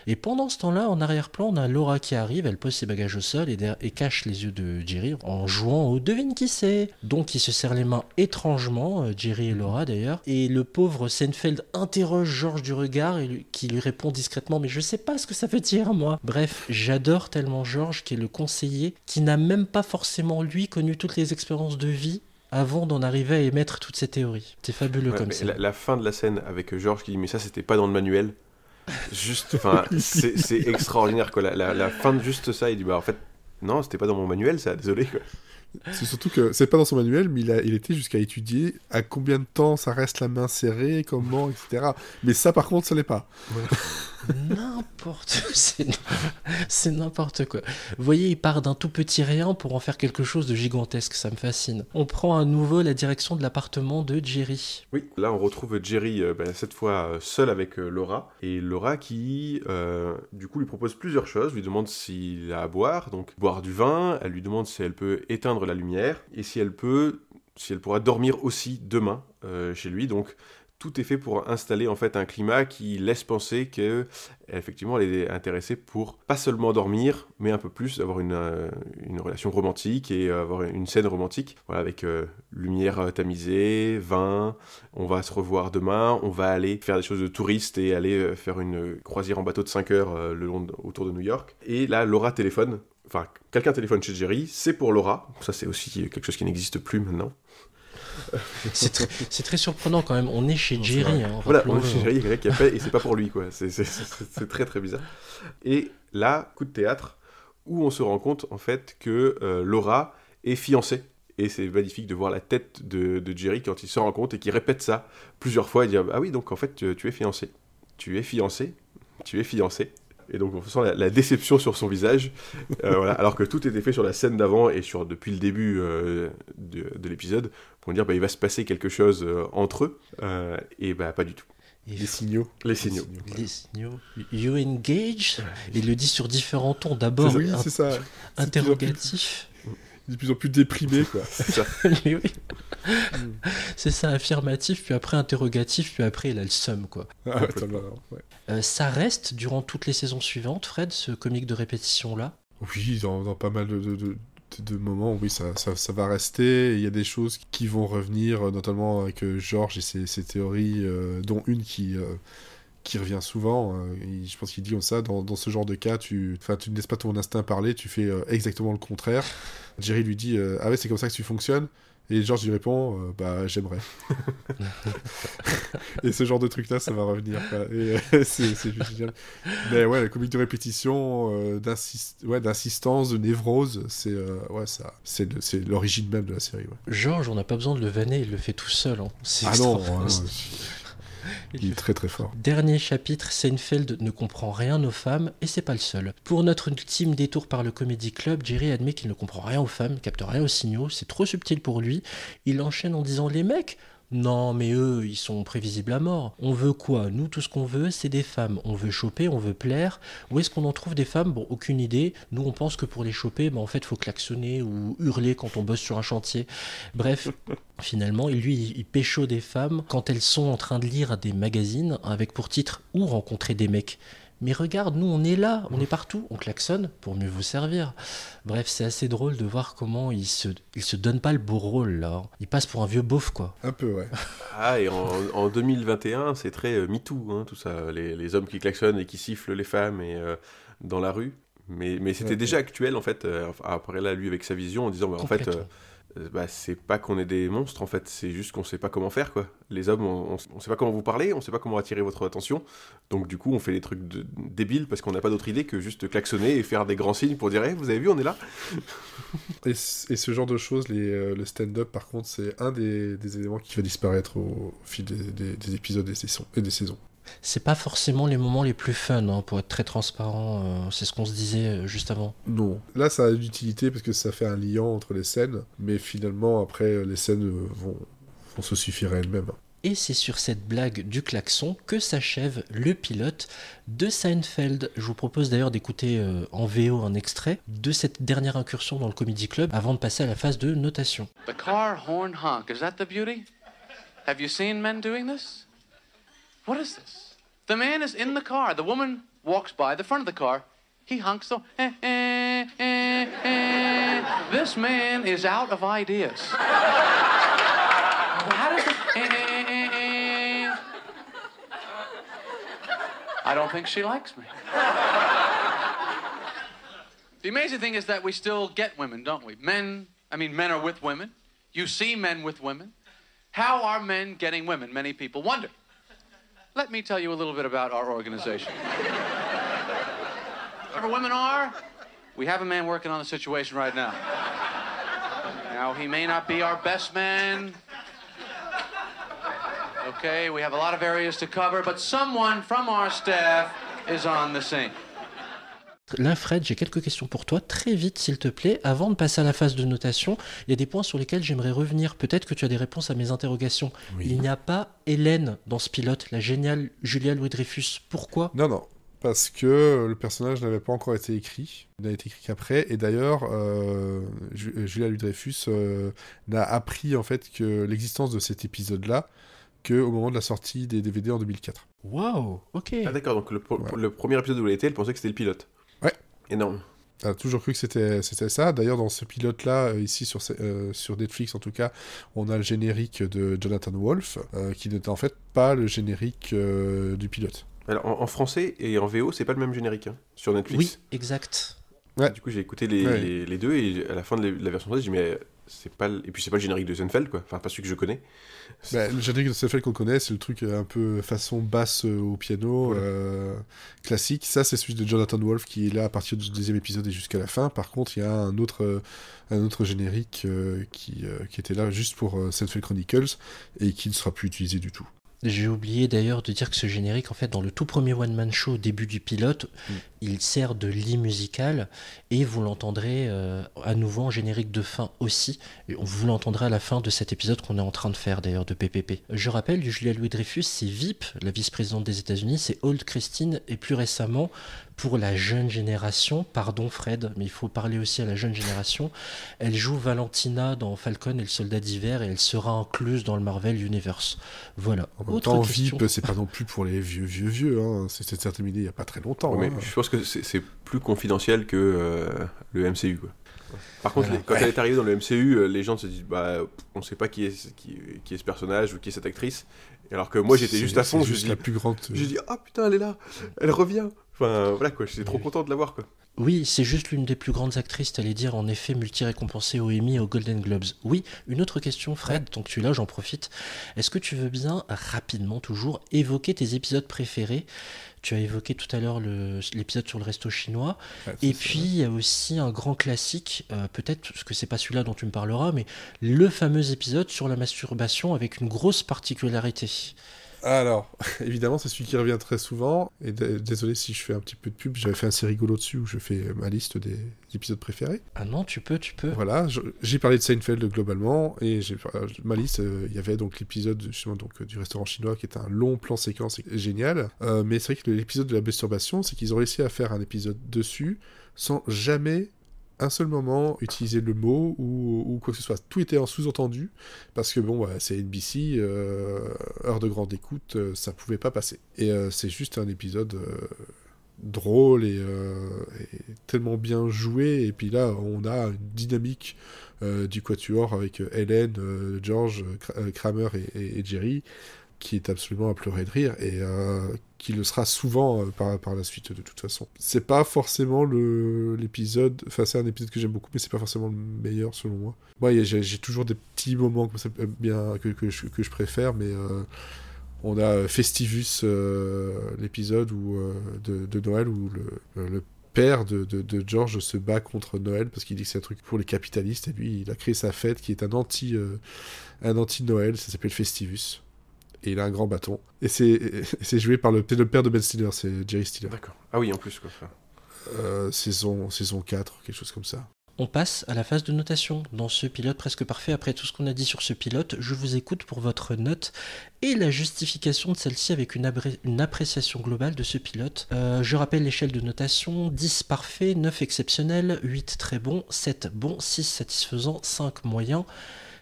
Et pendant ce temps-là, en arrière-plan, on a Laura qui arrive, elle pose ses bagages au sol et cache les yeux de Jerry en jouant au devine qui c'est. Donc, ils se serrent les mains étrangement, Jerry et Laura d'ailleurs. Et le pauvre Seinfeld interroge George du regard qui lui répond discrètement « Mais je sais pas ce que ça veut dire, moi !» Bref, j'adore tellement George qui est le conseiller, qui n'a même pas forcément, lui, connu toutes les expériences de vie avant d'en arriver à émettre toutes ces théories. C'est fabuleux comme ça. La fin de la scène avec George qui dit mais ça c'était pas dans le manuel. Juste, enfin, c'est extraordinaire quoi. La fin de juste ça, il dit bah en fait non c'était pas dans mon manuel ça, désolé quoi. C'est surtout que c'est pas dans son manuel, mais il était jusqu'à étudier à combien de temps ça reste la main serrée, comment, etc. Mais ça par contre ça l'est pas. C'est n'importe quoi. Vous voyez, il part d'un tout petit rien pour en faire quelque chose de gigantesque, ça me fascine. On prend à nouveau la direction de l'appartement de Jerry. Oui, là on retrouve Jerry cette fois seul avec Laura, et Laura qui du coup lui propose plusieurs choses, lui demande s'il a à boire, donc boire du vin, elle lui demande si elle peut éteindre la lumière, et si elle pourra dormir aussi demain chez lui, donc tout est fait pour installer en fait un climat qui laisse penser que effectivement elle est intéressée pour pas seulement dormir, mais un peu plus avoir une relation romantique et avoir une scène romantique, voilà, avec lumière tamisée, vin, on va se revoir demain, on va aller faire des choses de touristes et aller faire une croisière en bateau de 5 heures autour de New York. Et là, Laura téléphone, enfin quelqu'un téléphone chez Jerry, c'est pour Laura, ça c'est aussi quelque chose qui n'existe plus maintenant. C'est très surprenant quand même. On est chez Jerry. Voilà, on est chez Jerry, il y a quelqu'un qui appelle et c'est pas pour lui, quoi. C'est très très bizarre. Et là, coup de théâtre, où on se rend compte en fait que Laura est fiancée. Et c'est magnifique de voir la tête de Jerry quand il se rend compte et qu'il répète ça plusieurs fois. Il dit ah oui, donc en fait tu es fiancé. Tu es fiancé. Tu es fiancé. Et donc on sent la déception sur son visage, voilà, alors que tout était fait sur la scène d'avant et depuis le début de l'épisode, pour dire il va se passer quelque chose entre eux, et pas du tout. Les signaux. Les signaux. You engage. Il le dit sur différents tons. D'abord, c'est ça. Interrogatif. De plus en plus déprimé, quoi. C'est ça. Mais oui. C'est ça, affirmatif, puis après interrogatif, puis après il a le seum, quoi. Ah, ouais. Ça reste durant toutes les saisons suivantes, Fred, ce comique de répétition-là? Oui, dans pas mal de moments, oui, ça va rester. Il y a des choses qui vont revenir, notamment avec George et ses théories, dont une qui revient souvent. Je pense qu'il dit comme ça, dans ce genre de cas, tu ne laisses pas ton instinct parler, tu fais exactement le contraire. Jerry lui dit ah ouais, c'est comme ça que tu fonctionnes. Et George lui répond j'aimerais. Et ce genre de truc là, ça va revenir, quoi. Et c'est juste génial. Mais ouais, la comique de répétition, d'insistance, de névrose, c'est l'origine même de la série, ouais. George, on n'a pas besoin de le vanner, il le fait tout seul, hein. C'est il est très très fort. Dernier chapitre, Seinfeld ne comprend rien aux femmes, et c'est pas le seul. Pour notre ultime détour par le Comedy Club, Jerry admet qu'il ne comprend rien aux femmes, capte rien aux signaux, c'est trop subtil pour lui. Il enchaîne en disant « Les mecs ? Non, mais eux, ils sont prévisibles à mort. On veut quoi ? Nous, tout ce qu'on veut, c'est des femmes. On veut choper, on veut plaire. Où est-ce qu'on en trouve des femmes ? Bon, aucune idée. Nous, on pense que pour les choper, en fait, il faut klaxonner ou hurler quand on bosse sur un chantier. Bref, finalement, il pécho des femmes quand elles sont en train de lire des magazines avec pour titre « Où rencontrer des mecs ?» Mais regarde, nous, on est là, on est partout, on klaxonne pour mieux vous servir. Bref, c'est assez drôle de voir comment il se donne pas le beau rôle, là. Il passe pour un vieux beauf, quoi. Un peu, ouais. Ah, et en 2021, c'est très MeToo, hein, tout ça. Les hommes qui klaxonnent et qui sifflent les femmes dans la rue. Mais c'était déjà actuel, en fait. Après, là, lui, avec sa vision, en disant, en fait... c'est pas qu'on est des monstres, en fait, c'est juste qu'on sait pas comment faire, quoi. Les hommes, on sait pas comment vous parler, on sait pas comment attirer votre attention, donc du coup on fait des trucs débiles parce qu'on n'a pas d'autre idée que juste klaxonner et faire des grands signes pour dire hey, vous avez vu, on est là. Et ce genre de choses, le stand-up par contre, c'est un des éléments qui va disparaître au fil des épisodes et des saisons. C'est pas forcément les moments les plus fun, hein, pour être très transparent, c'est ce qu'on se disait juste avant. Non. Là, ça a d'utilité parce que ça fait un lien entre les scènes, mais finalement, après, les scènes vont se suffire à elles-mêmes. Et c'est sur cette blague du klaxon que s'achève le pilote de Seinfeld. Je vous propose d'ailleurs d'écouter en VO un extrait de cette dernière incursion dans le Comedy Club avant de passer à la phase de notation. The car horn honk, is that the beauty? Have you seen men doing this? What is this? The man is in the car. The woman walks by the front of the car. He honks the... This man is out of ideas. How does it... I don't think she likes me. The amazing thing is that we still get women, don't we? Men are with women. You see men with women. How are men getting women? Many people wonder. Let me tell you a little bit about our organization. Wherever women are, we have a man working on the situation right now. Now, he may not be our best man. Okay, we have a lot of areas to cover, but someone from our staff is on the scene. Là, Fred, j'ai quelques questions pour toi, très vite s'il te plaît. Avant de passer à la phase de notation, il y a des points sur lesquels j'aimerais revenir. Peut-être que tu as des réponses à mes interrogations. Oui. Il n'y a pas Hélène dans ce pilote, la géniale Julia Louis-Dreyfus. Pourquoi ? Non, parce que le personnage n'avait pas encore été écrit. Il n'a été écrit qu'après. Et d'ailleurs, Julia Louis-Dreyfus n'a appris en fait que l'existence de cet épisode-là qu'au moment de la sortie des DVD en 2004. Waouh, ok. Ah d'accord, donc le premier épisode où elle était, elle pensait que c'était le pilote. Ouais. Énorme. Elle a toujours cru que c'était ça. D'ailleurs, dans ce pilote-là, ici sur Netflix en tout cas, on a le générique de Jonathan Wolff, qui n'était en fait pas le générique du pilote. Alors en français et en VO, c'est pas le même générique sur Netflix. Oui, exact. Ouais. Du coup, j'ai écouté les deux et à la fin de la version française, j'ai dit mais c'est pas et puis c'est pas le générique de Seinfeld quoi. Enfin pas celui que je connais. Le générique de Seinfeld qu'on connaît, c'est le truc un peu façon basse au piano, classique. Ça, c'est celui de Jonathan Wolff qui est là à partir du deuxième épisode et jusqu'à la fin. Par contre, il y a un autre générique qui était là juste pour Seinfeld Chronicles et qui ne sera plus utilisé du tout. J'ai oublié d'ailleurs de dire que ce générique, en fait, dans le tout premier one-man show au début du pilote, il sert de lit musical et vous l'entendrez à nouveau en générique de fin aussi. Et vous l'entendrez à la fin de cet épisode qu'on est en train de faire d'ailleurs de PPP. Je rappelle, Julia Louis-Dreyfus, c'est VIP, la vice-présidente des États-Unis, c'est Old Christine et plus récemment, pour la jeune génération, pardon Fred, mais il faut parler aussi à la jeune génération, elle joue Valentina dans Falcon et le Soldat d'hiver et elle sera incluse dans le Marvel Universe. Voilà. En même temps, VIP, c'est pas non plus pour les vieux, hein. C'était terminé il y a pas très longtemps. Ouais, hein. mais je pense que c'est plus confidentiel que le MCU, quoi. Par contre, quand elle est arrivée dans le MCU, les gens se disent on sait pas qui est ce personnage ou qui est cette actrice. Alors que moi j'étais juste à fond, je dis la plus grande. Je dis ah putain elle est là, elle revient. Enfin voilà quoi, j'étais trop content de la voir quoi. Oui, c'est juste l'une des plus grandes actrices, t'allais dire, en effet, multi-récompensée aux Emmy et aux Golden Globes. Oui, une autre question, Fred, tant que tu es là, j'en profite. Est-ce que tu veux bien, rapidement toujours, évoquer tes épisodes préférés ? Tu as évoqué tout à l'heure l'épisode sur le resto chinois. Et puis, il y a aussi un grand classique, peut-être parce que c'est pas celui-là dont tu me parleras, mais le fameux épisode sur la masturbation avec une grosse particularité. Alors, évidemment, c'est celui qui revient très souvent. Et désolé si je fais un petit peu de pub, j'avais fait assez rigolo dessus où je fais ma liste des épisodes préférés. Ah non, tu peux. Voilà, j'ai parlé de Seinfeld globalement. Et ma liste, il y avait donc l'épisode justement, du restaurant chinois qui est un long plan séquence génial. Mais c'est vrai que l'épisode de la masturbation, c'est qu'ils ont réussi à faire un épisode dessus sans jamais un seul moment utiliser le mot ou quoi que ce soit. Tout était en sous-entendu parce que c'est NBC, heure de grande écoute, ça pouvait pas passer. Et c'est juste un épisode drôle et tellement bien joué. Et puis là, on a une dynamique du quatuor avec Helen, George, Kramer et Jerry qui est absolument à pleurer de rire et qui le sera souvent par la suite de toute façon. C'est pas forcément l'épisode, enfin c'est un épisode que j'aime beaucoup, mais c'est pas forcément le meilleur selon moi. Moi j'ai toujours des petits moments comme ça bien que je préfère, mais on a Festivus, l'épisode de Noël où le père de George se bat contre Noël parce qu'il dit que c'est un truc pour les capitalistes et lui il a créé sa fête qui est un anti-Noël, ça s'appelle Festivus. Et il a un grand bâton. Et c'est joué par le père de Ben Stiller, c'est Jerry Stiller. D'accord. Ah oui, en plus, quoi. Saison 4, quelque chose comme ça. On passe à la phase de notation. Dans ce pilote presque parfait, après tout ce qu'on a dit sur ce pilote, je vous écoute pour votre note et la justification de celle-ci avec une appréciation globale de ce pilote. Je rappelle l'échelle de notation, 10 parfait, 9 exceptionnel, 8 très bon, 7 bon, 6 satisfaisant, 5 moyen,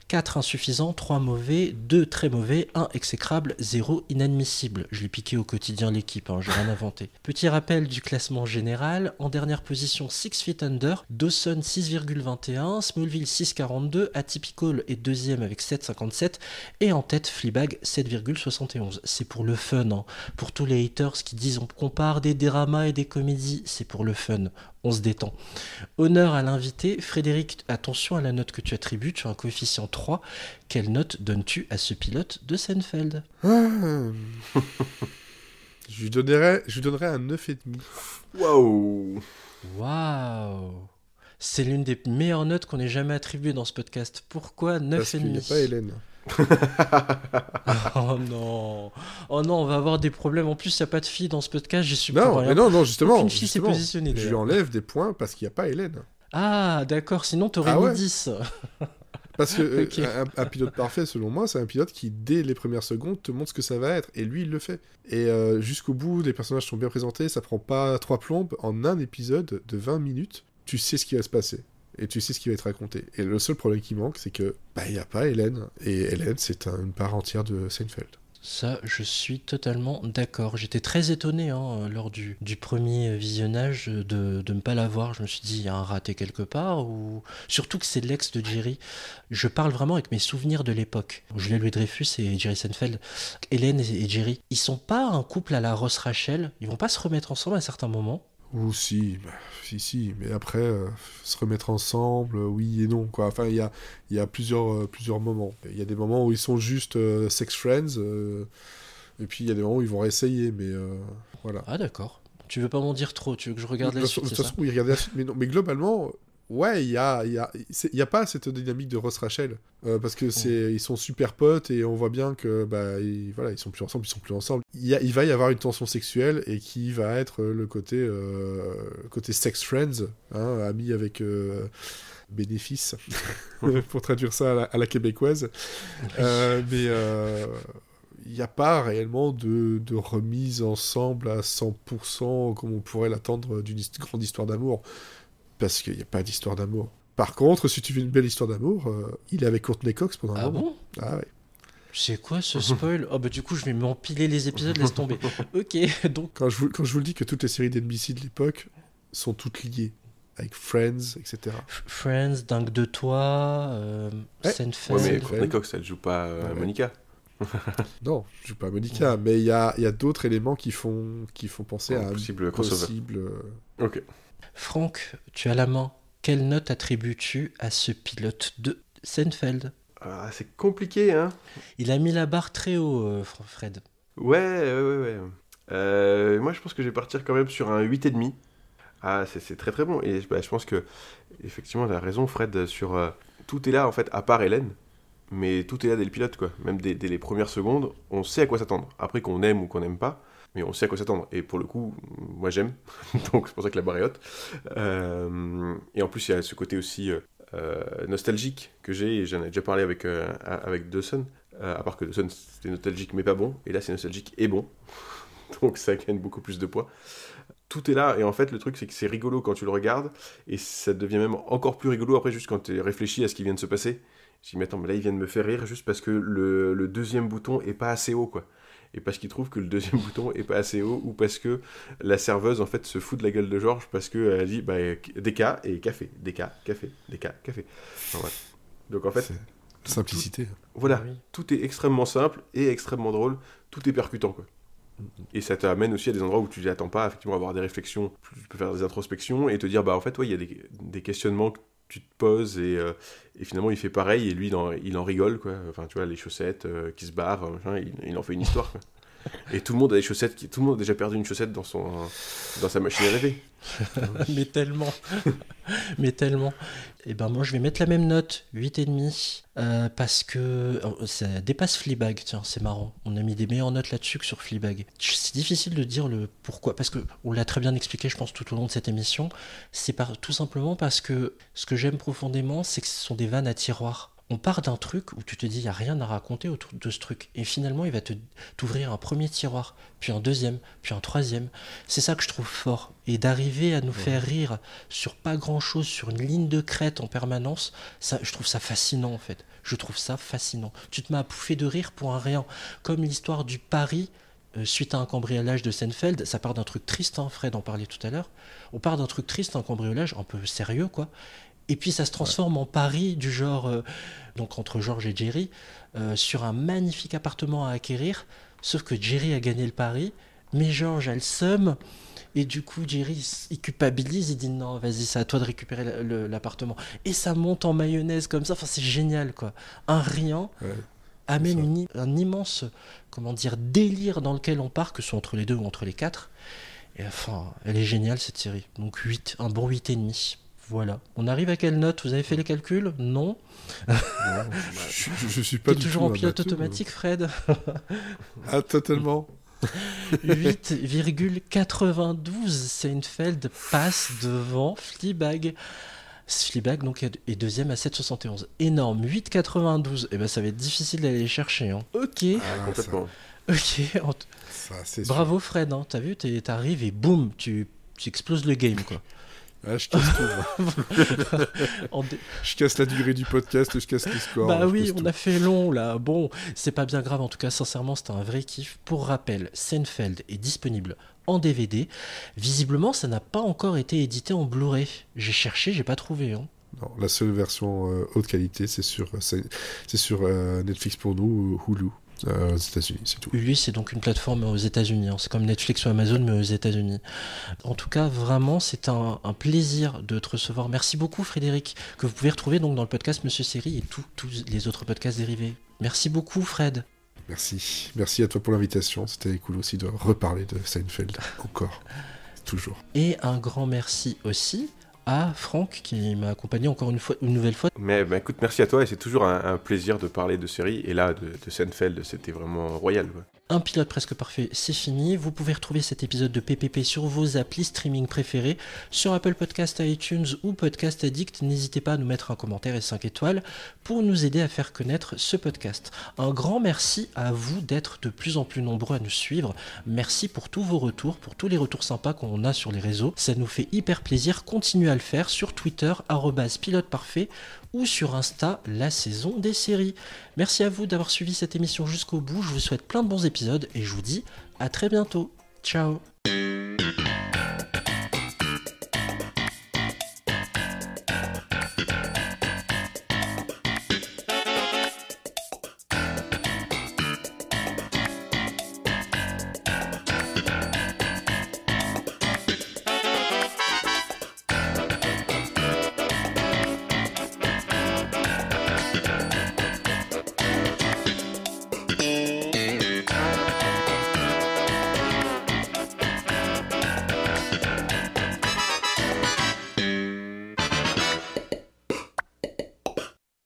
4 insuffisants, 3 mauvais, 2 très mauvais, 1 exécrable, 0 inadmissible. Je l'ai piqué au quotidien l'équipe, j'ai rien inventé. Petit rappel du classement général. En dernière position, 6 Feet Under, Dawson 6,21, Smallville 6,42, Atypical est deuxième avec 7,57 et en tête Fleabag 7,71. C'est pour le fun, pour tous les haters qui disent on compare des dramas et des comédies, c'est pour le fun. On se détend. Honneur à l'invité. Frédéric, attention à la note que tu attribues. Tu as un coefficient 3. Quelle note donnes-tu à ce pilote de Seinfeld ? Je lui donnerais un 9,5. Waouh. C'est l'une des meilleures notes qu'on ait jamais attribuées dans ce podcast. Pourquoi 9,5 ? Parce qu'il n'y a pas Hélène. Oh non, on va avoir des problèmes. En plus, il n'y a pas de fille dans ce podcast. J'y suis non, pour rien. Mais non, justement. Aucune fille s'est positionnée. Je lui enlève des points parce qu'il n'y a pas Hélène. Ah, d'accord. Sinon, t'aurais mis 10. Parce que Okay. un pilote parfait, selon moi, c'est un pilote qui, dès les premières secondes, te montre ce que ça va être. Et lui, il le fait. Et jusqu'au bout, les personnages sont bien présentés. Ça prend pas 3 plombes. En un épisode de 20 minutes, tu sais ce qui va se passer. Et tu sais ce qui va être raconté. Et le seul problème qui manque, c'est que il n'y a pas Hélène. Et Hélène, c'est une part entière de Seinfeld. Ça, je suis totalement d'accord. J'étais très étonné lors du premier visionnage de ne pas la voir. Je me suis dit, il y a un raté quelque part. Ou surtout que c'est l'ex de Jerry. Je parle vraiment avec mes souvenirs de l'époque. Julia Louis-Dreyfus et Jerry Seinfeld. Hélène et Jerry, ils sont pas un couple à la Ross Rachel. Ils vont pas se remettre ensemble à un certain moment. Ou si, mais après, se remettre ensemble, oui et non, quoi. Enfin, il y a plusieurs moments. Il y a des moments où ils sont juste sex friends, et puis il y a des moments où ils vont réessayer, mais voilà. Ah d'accord. Tu veux pas m'en dire trop, tu veux que je regarde la suite, de toute façon, oui, regardez la suite, mais globalement, ouais, il y a pas cette dynamique de Ross Rachel, parce que ils sont super potes, et on voit bien que, ils sont plus ensemble. Il va y avoir une tension sexuelle, et qui va être le côté sex friends, amis avec bénéfice, pour traduire ça à la québécoise. Mais il n'y a pas réellement de remise ensemble à 100% comme on pourrait l'attendre d'une grande histoire d'amour. Parce qu'il n'y a pas d'histoire d'amour. Par contre, si tu veux une belle histoire d'amour, il est avec Courtney Cox pendant un moment. Bon Ah ouais. C'est quoi ce spoil? Oh bah du coup je vais m'empiler les épisodes, laisse tomber. Ok, donc... Quand je vous le dis que toutes les séries d'NBC de l'époque sont toutes liées. Avec Friends, etc. Friends, Dingue de toi, Seinfeld... Ouais, mais Courtney Cox, elle joue pas Monica. Non, je joue pas Monica, mais il y a d'autres éléments qui font penser à un possible crossover. Ok. Franck, tu as la main. Quelle note attribues-tu à ce pilote de Seinfeld? C'est compliqué, hein. Il a mis la barre très haut, Fred. Ouais. Moi, je pense que je vais partir quand même sur un 8,5. Ah, c'est très très bon. Et je pense que, effectivement, tu as raison, Fred, sur... tout est là, en fait, à part Hélène. Mais tout est là dès le pilote, quoi. Même dès les premières secondes, on sait à quoi s'attendre. Après, qu'on aime ou qu'on n'aime pas, mais on sait à quoi s'attendre. Et pour le coup, moi j'aime, donc c'est pour ça que la barre est haute. Et en plus, il y a ce côté aussi nostalgique que j'ai, et j'en ai déjà parlé avec Dawson, à part que Dawson c'était nostalgique mais pas bon, et là c'est nostalgique et bon, donc ça gagne beaucoup plus de poids. Tout est là, et en fait le truc c'est que c'est rigolo quand tu le regardes, et ça devient même encore plus rigolo après, juste quand tu réfléchis à ce qui vient de se passer. Je dis mais attends, mais là il vient de me faire rire juste parce que le deuxième bouton est pas assez haut, quoi. Et parce qu'il trouve que le deuxième bouton est pas assez haut, ou parce que la serveuse en fait se fout de la gueule de Georges parce qu'elle dit déca et café, déca, café, déca, café. Enfin, ouais. Donc en fait... C'est simplicité. Voilà, Oui. tout est extrêmement simple et extrêmement drôle, tout est percutant, quoi. Et ça t'amène aussi à des endroits où tu n'y attends pas, effectivement, à avoir des réflexions, tu peux faire des introspections et te dire, en fait, ouais, il y a des questionnements que tu te poses, et finalement il fait pareil, et lui il en rigole, quoi. Enfin, tu vois, les chaussettes qui se barrent, machin, il en fait une histoire, quoi. Et tout le monde a des chaussettes, tout le monde a déjà perdu une chaussette dans sa machine à laver. Mais tellement. Et ben moi je vais mettre la même note, 8,5, parce que ça dépasse Fleabag, tiens, c'est marrant. On a mis des meilleures notes là-dessus que sur Fleabag. C'est difficile de dire le pourquoi, parce que on l'a très bien expliqué, je pense, tout au long de cette émission. C'est tout simplement parce que ce que j'aime profondément, c'est que ce sont des vannes à tiroir. On part d'un truc où tu te dis, il n'y a rien à raconter autour de ce truc. Et finalement, il va t'ouvrir un premier tiroir, puis un deuxième, puis un troisième. C'est ça que je trouve fort. Et d'arriver à nous faire rire sur pas grand-chose, sur une ligne de crête en permanence, ça, je trouve ça fascinant, en fait. Je trouve ça fascinant. Tu te mets à pouffer de rire pour un rien. Comme l'histoire du pari, suite à un cambriolage de Seinfeld, ça part d'un truc triste, hein, Fred en parlait tout à l'heure. On part d'un truc triste, un cambriolage un peu sérieux, quoi. Et puis ça se transforme en pari du genre, donc entre George et Jerry, sur un magnifique appartement à acquérir, sauf que Jerry a gagné le pari, mais George a le seum, et du coup Jerry il culpabilise, il dit non, vas-y, c'est à toi de récupérer l'appartement. Et ça monte en mayonnaise comme ça, enfin c'est génial, quoi. Un rien amène un immense, comment dire, délire dans lequel on part, que ce soit entre les deux ou entre les quatre. Et enfin, elle est géniale cette série. Donc 8, un bon 8,5. Voilà. On arrive à quelle note? Vous avez fait les calculs? Non. Je suis pas du tout. T'es toujours en pilote automatique, Fred? Ah, totalement. 8,92. Seinfeld passe devant Fleabag. Fleabag donc est deuxième à 7,71. Énorme. 8,92. Et ben ça va être difficile d'aller les chercher. Hein. Ok. Complètement. Ok. Ça, bravo Fred. Hein. T'as vu, t'arrives et boum, tu exploses le game, quoi. Ah, je casse tout, moi. Je casse la durée du podcast, je casse les scores. Bah oui, on a fait long là. Bon, c'est pas bien grave, en tout cas, sincèrement, c'était un vrai kiff. Pour rappel, Seinfeld est disponible en DVD. Visiblement, ça n'a pas encore été édité en Blu-ray. J'ai cherché, j'ai pas trouvé. Hein. Non, la seule version haute qualité, c'est sur Netflix pour nous, Hulu. Aux États-Unis, c'est tout. Hulu, c'est donc une plateforme aux États-Unis. Hein. C'est comme Netflix ou Amazon, mais aux États-Unis. En tout cas, vraiment, c'est un plaisir de te recevoir. Merci beaucoup, Frédéric, que vous pouvez retrouver donc dans le podcast Monsieur Série et tous les autres podcasts dérivés. Merci beaucoup, Fred. Merci. Merci à toi pour l'invitation. C'était cool aussi de reparler de Seinfeld. Encore. Toujours. Et un grand merci aussi à Franck qui m'a accompagné encore une nouvelle fois. Mais bah, écoute, merci à toi et c'est toujours un plaisir de parler de série. Et là, de Seinfeld, c'était vraiment royal. Ouais. Un pilote presque parfait, c'est fini. Vous pouvez retrouver cet épisode de PPP sur vos applis streaming préférés, sur Apple Podcast, iTunes ou Podcast Addict. N'hésitez pas à nous mettre un commentaire et 5 étoiles pour nous aider à faire connaître ce podcast. Un grand merci à vous d'être de plus en plus nombreux à nous suivre. Merci pour tous vos retours, pour tous les retours sympas qu'on a sur les réseaux. Ça nous fait hyper plaisir. Continuez à le faire sur Twitter, @piloteparfait, ou sur Insta, la saison des séries. Merci à vous d'avoir suivi cette émission jusqu'au bout. Je vous souhaite plein de bons épisodes et je vous dis à très bientôt. Ciao.